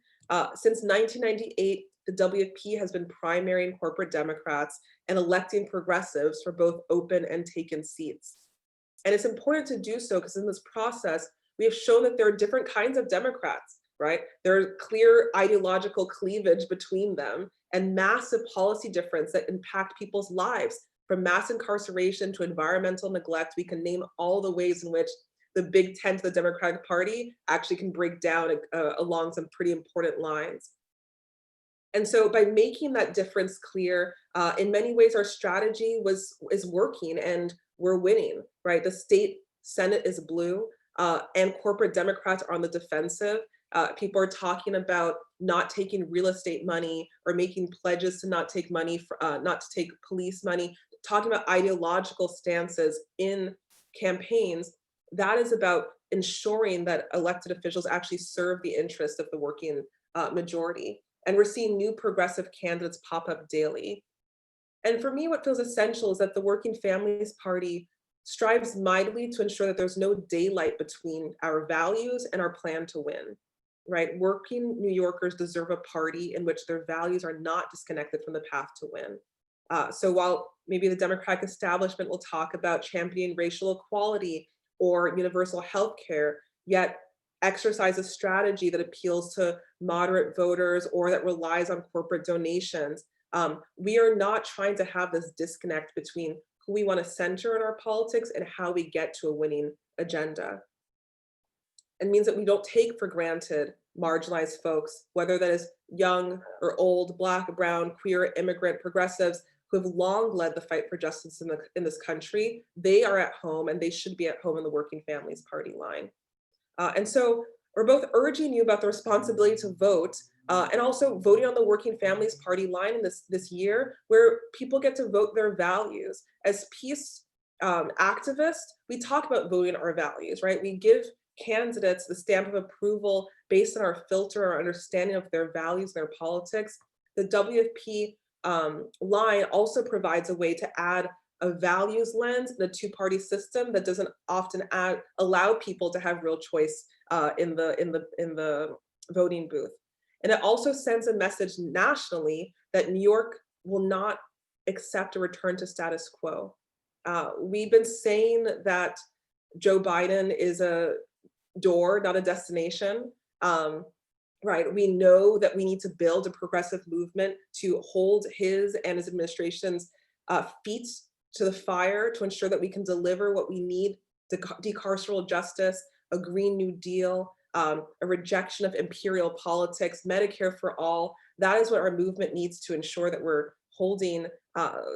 Speaker 6: Since 1998, the WFP has been primarying corporate Democrats and electing progressives for both open and taken seats. And it's important to do so because in this process, we have shown that there are different kinds of Democrats, right? There's clear ideological cleavage between them and massive policy difference that impact people's lives, from mass incarceration to environmental neglect. We can name all the ways in which the big tent of the Democratic Party actually can break down along some pretty important lines. And so by making that difference clear, in many ways, our strategy is working and we're winning, right? The state Senate is blue and corporate Democrats are on the defensive. People are talking about not taking real estate money or making pledges to not take money, not to take police money, talking about ideological stances in campaigns. That is about ensuring that elected officials actually serve the interests of the working majority. And we're seeing new progressive candidates pop up daily. And for me, what feels essential is that the Working Families Party strives mightily to ensure that there's no daylight between our values and our plan to win, right? Working New Yorkers deserve a party in which their values are not disconnected from the path to win. So while maybe the Democratic establishment will talk about championing racial equality or universal health care, yet exercise a strategy that appeals to moderate voters or that relies on corporate donations, we are not trying to have this disconnect between who we want to center in our politics and how we get to a winning agenda. It means that we don't take for granted marginalized folks, whether that is young or old, Black, brown, queer, immigrant, progressives, who have long led the fight for justice in this country. They are at home and they should be at home in the Working Families Party line. And so we're both urging you about the responsibility to vote and also voting on the Working Families Party line in this year, where people get to vote their values. As peace activists, we talk about voting our values, right? We give candidates the stamp of approval based on our filter, our understanding of their values, their politics. The WFP line also provides a way to add a values lens in a two-party system that doesn't often allow people to have real choice in the voting booth. And it also sends a message nationally that New York will not accept a return to status quo. We've been saying that Joe Biden is a door, not a destination. Right, we know that we need to build a progressive movement to hold his and his administration's feet to the fire to ensure that we can deliver what we need: decarceral justice, a Green New Deal, a rejection of imperial politics, Medicare for all. That is what our movement needs to ensure that we're holding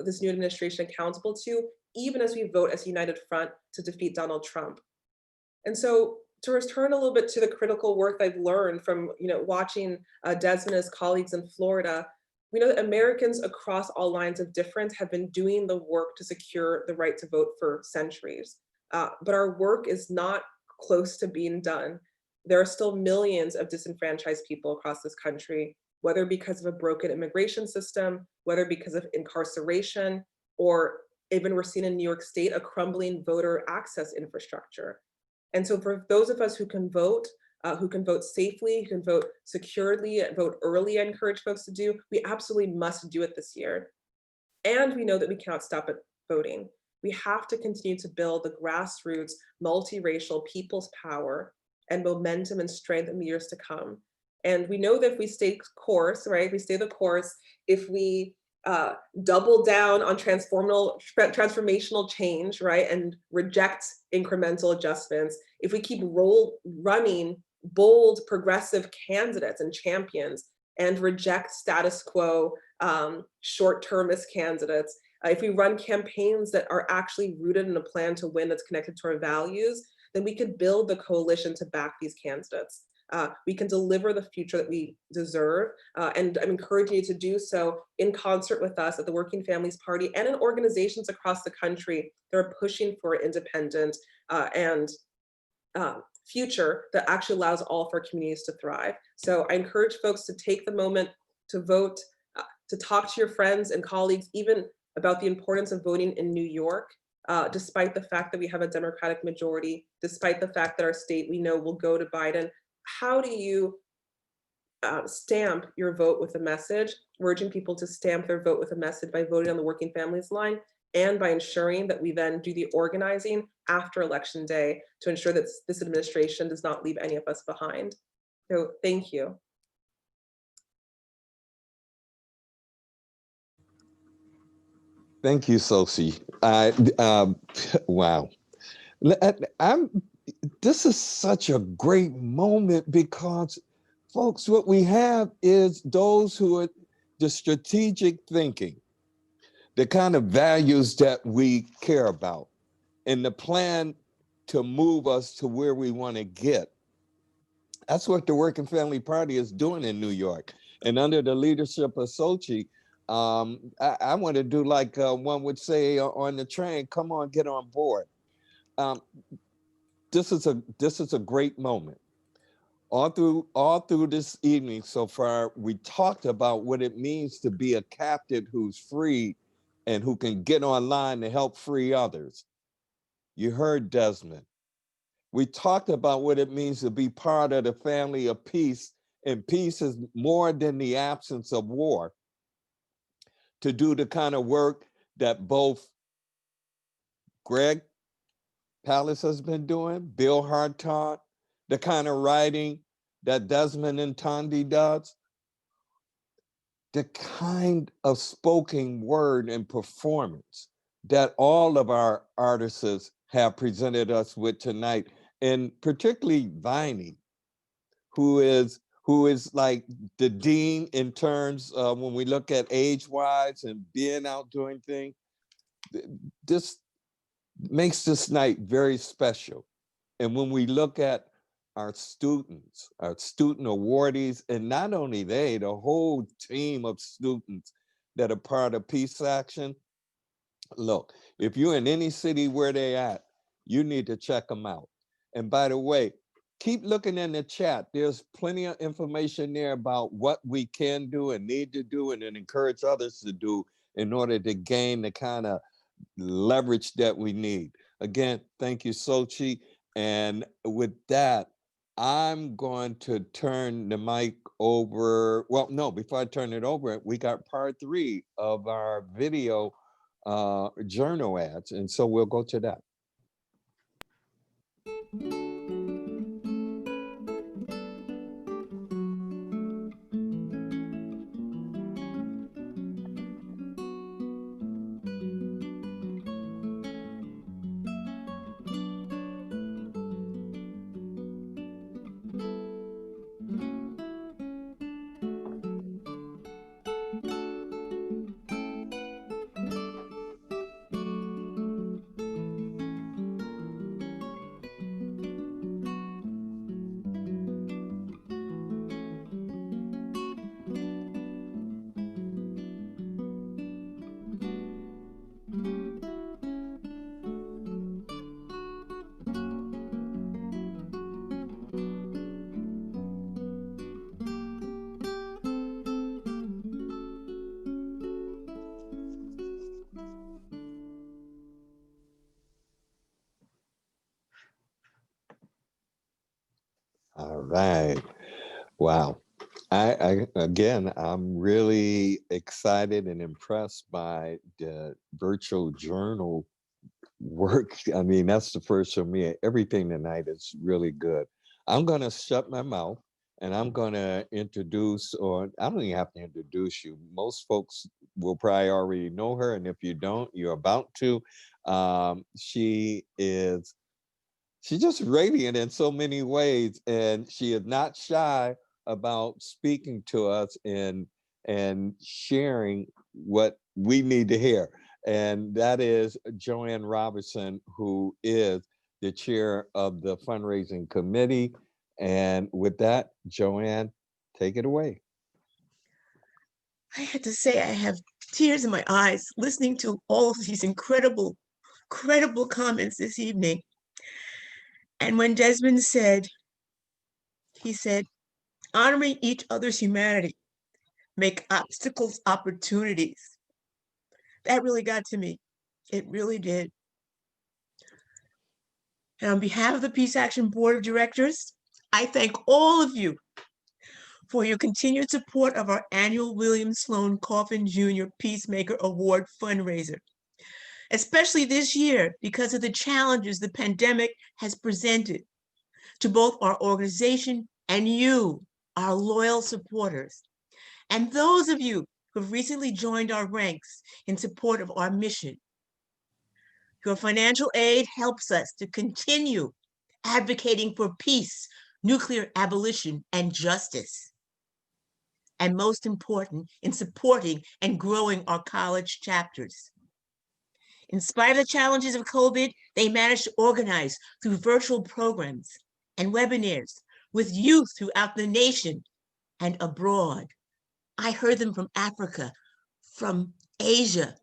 Speaker 6: this new administration accountable to, even as we vote as a united front to defeat Donald Trump. And so to return a little bit to the critical work I've learned from watching Desmond and his colleagues in Florida, we know that Americans across all lines of difference have been doing the work to secure the right to vote for centuries. But our work is not close to being done. There are still millions of disenfranchised people across this country, whether because of a broken immigration system, whether because of incarceration, or even we're seeing in New York State a crumbling voter access infrastructure. And so for those of us who can vote safely, who can vote securely, vote early, I encourage folks to do, we absolutely must do it this year. And we know that we cannot stop at voting. We have to continue to build the grassroots, multiracial people's power and momentum and strength in the years to come. And we know that if we stay course, right, if we stay the course, if we double down on transformational change, right, and reject incremental adjustments, if we keep running bold progressive candidates and champions and reject status quo short-termist candidates, if we run campaigns that are actually rooted in a plan to win that's connected to our values, then we could build the coalition to back these candidates. We can deliver the future that we deserve. And I'm encouraging you to do so in concert with us at the Working Families Party and in organizations across the country that are pushing for independent and future that actually allows all of our communities to thrive. So I encourage folks to take the moment to vote, to talk to your friends and colleagues, even about the importance of voting in New York, despite the fact that we have a Democratic majority, despite the fact that our state we know will go to Biden. How do you stamp your vote with a message? We're urging people to stamp their vote with a message by voting on the Working Families line, and by ensuring that we then do the organizing after Election Day to ensure that this administration does not leave any of us behind. So thank you.
Speaker 4: Thank you, Sophie. Wow. This is such a great moment because, folks, what we have is those who are the strategic thinking, the kind of values that we care about, and the plan to move us to where we want to get. That's what the Working Family Party is doing in New York. And under the leadership of Sochi, I want to do like one would say on the train, come on, get on board. This is a great moment. All through this evening so far, we talked about what it means to be a captive who's free and who can get online to help free others. You heard Desmond. We talked about what it means to be part of the family of peace, and peace is more than the absence of war. To do the kind of work that both Greg Pallas has been doing, Bill Hartog, the kind of writing that Desmond and Tandy does, the kind of spoken word and performance that all of our artists have presented us with tonight, and particularly Viney, who is like the dean in terms of when we look at age-wise and being out doing things. This makes this night very special. And when we look at our students, our student awardees, and not only they, the whole team of students that are part of Peace Action, look, if you're in any city where they're at, you need to check them out. And by the way, keep looking in the chat. There's plenty of information there about what we can do and need to do and then encourage others to do in order to gain the kind of leverage that we need. Again, thank you, Sochi. And with that, I'm going to turn the mic over. Well, no, before I turn it over, we got part 3 of our video journal ads. And so we'll go to that. All right. Wow. I'm really excited and impressed by the virtual journal work. I mean, that's the first for me. Everything tonight is really good. I'm going to shut my mouth and I'm going to introduce, or I don't even have to introduce you. Most folks will probably already know her. And if you don't, you're about to. She's just radiant in so many ways, and she is not shy about speaking to us and sharing what we need to hear. And that is Joanne Robertson, who is the chair of the fundraising committee. And with that, Joanne, take it away.
Speaker 7: I had to say, I have tears in my eyes listening to all of these incredible comments this evening. And when Desmond said, he said, honoring each other's humanity, make obstacles opportunities. That really got to me. It really did. And on behalf of the Peace Action Board of Directors, I thank all of you for your continued support of our annual William Sloane Coffin Jr. Peacemaker Award fundraiser, especially this year because of the challenges the pandemic has presented to both our organization and you, our loyal supporters, and those of you who have recently joined our ranks in support of our mission. Your financial aid helps us to continue advocating for peace, nuclear abolition, and justice. And most important, in supporting and growing our college chapters. In spite of the challenges of COVID, they managed to organize through virtual programs and webinars with youth throughout the nation and abroad. I heard them from Africa, from Asia,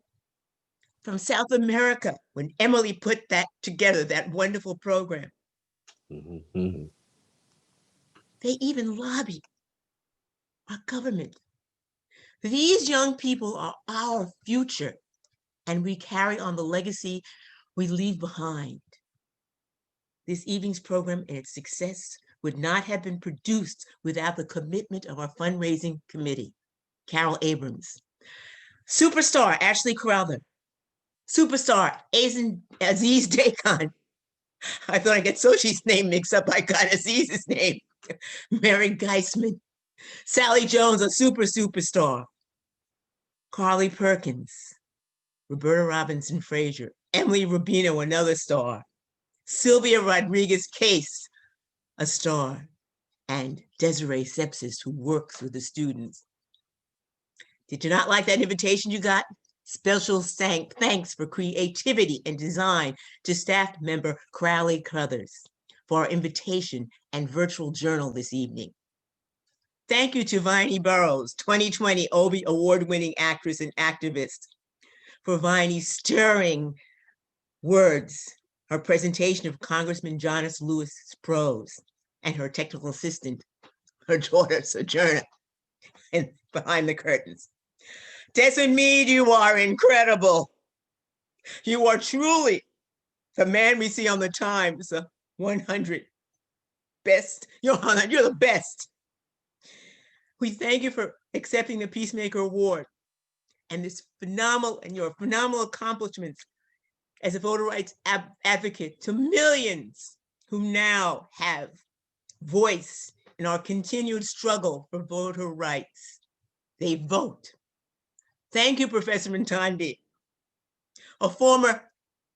Speaker 7: from South America, when Emily put that together, that wonderful program.
Speaker 4: Mm-hmm.
Speaker 7: They even lobbied our government. These young people are our future, and we carry on the legacy we leave behind. This evening's program and its success would not have been produced without the commitment of our fundraising committee, Carol Abrams, superstar Ashley Crowther, superstar Aziz Dakan. I thought I'd get Sochi's name mixed up. I got Aziz's name. Mary Geisman, Sally Jones, a superstar. Carly Perkins, Roberta Robinson Frazier, Emily Rubino, another star. Sylvia Rodriguez Case, a star. And Desiree Sepsis, who works with the students. Did you not like that invitation you got? Special thanks for creativity and design to staff member Crowley Crothers for our invitation and virtual journal this evening. Thank you to Viney Burrows, 2020 Obie Award-winning actress and activist, for Viney's stirring words, her presentation of Congressman Jonas Lewis's prose, and her technical assistant, her daughter Sojourner, and behind the curtains. Desmond Meade, you are incredible. You are truly the man we see on the Times 100 best. You're the best. We thank you for accepting the Peacemaker Award and your phenomenal accomplishments as a voter rights advocate to millions who now have voice in our continued struggle for voter rights. They vote. Thank you, Professor Ntandi, a former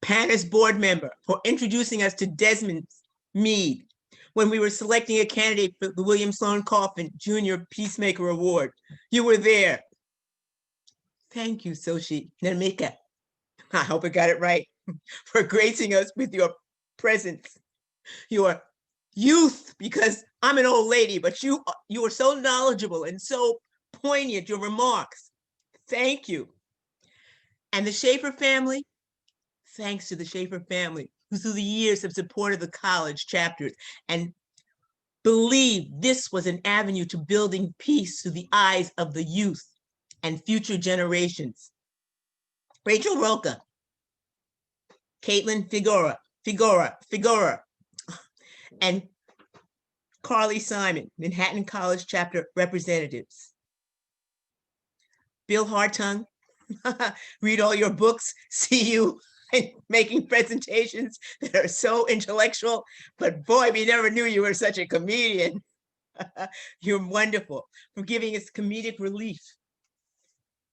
Speaker 7: PANAS board member, for introducing us to Desmond Meade when we were selecting a candidate for the William Sloane Coffin Jr. Peacemaker Award. You were there. Thank you, Sochi Namika, I hope I got it right, for gracing us with your presence, your youth, because I'm an old lady, but you are so knowledgeable and so poignant, your remarks. Thank you. And the Schaefer family, thanks to the Schaefer family, who through the years have supported the college chapters and believed this was an avenue to building peace through the eyes of the youth and future generations. Rachel Roca, Caitlin Figueroa, and Carly Simon, Manhattan College chapter representatives. Bill Hartung, read all your books, see you making presentations that are so intellectual, but boy, we never knew you were such a comedian. You're wonderful for giving us comedic relief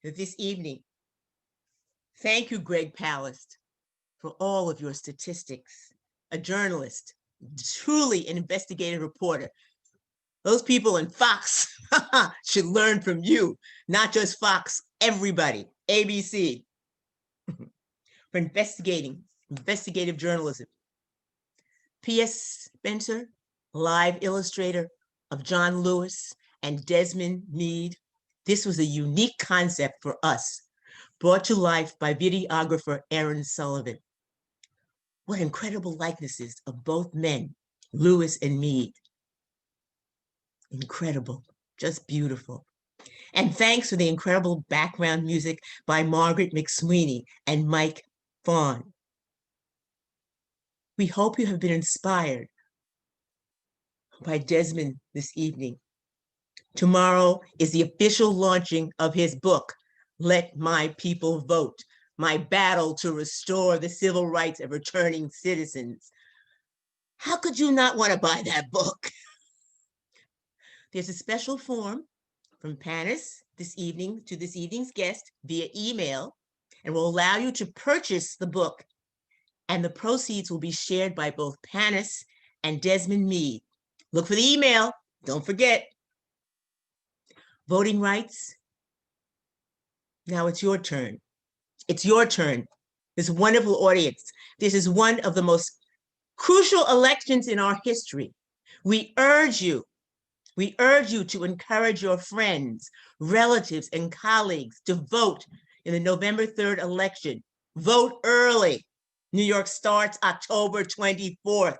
Speaker 7: this evening. Thank you, Greg Palast, for all of your statistics. A journalist, truly an investigative reporter. Those people in Fox should learn from you, not just Fox, everybody, ABC, for investigative journalism. P.S. Spencer, live illustrator of John Lewis and Desmond Meade. This was a unique concept for us, brought to life by videographer Aaron Sullivan. What incredible likenesses of both men Lewis and Meade. Incredible, just beautiful. And thanks for the incredible background music by Margaret McSweeney and Mike Vaughn. We hope you have been inspired by Desmond this evening. Tomorrow is the official launching of his book, Let My People Vote, My Battle to Restore the Civil Rights of Returning Citizens. How could you not want to buy that book? There's a special form from Panis this evening to this evening's guest via email, and will allow you to purchase the book, and the proceeds will be shared by both Panis and Desmond Meade. Look for the email, don't forget. Voting rights, now it's your turn. It's your turn. This wonderful audience. This is one of the most crucial elections in our history. We urge you to encourage your friends, relatives, and colleagues to vote in the November 3rd election. Vote early. New York starts October 24th.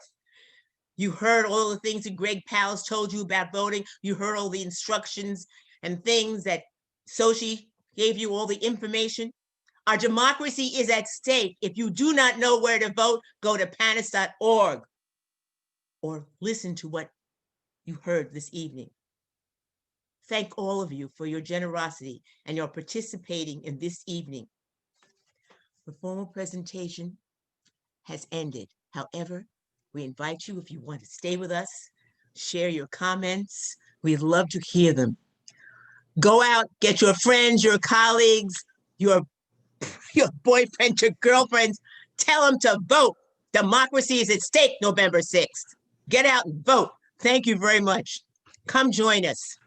Speaker 7: You heard all the things that Greg Powell told you about voting. You heard all the instructions and things that Sochi gave you, all the information. Our democracy is at stake. If you do not know where to vote, go to panis.org or listen to what you heard this evening. Thank all of you for your generosity and your participating in this evening. The formal presentation has ended. However, we invite you, if you want to stay with us, share your comments. We'd love to hear them. Go out, get your friends, your colleagues, your boyfriend, your girlfriends, tell them to vote. Democracy is at stake November 6th. Get out and vote. Thank you very much. Come join us.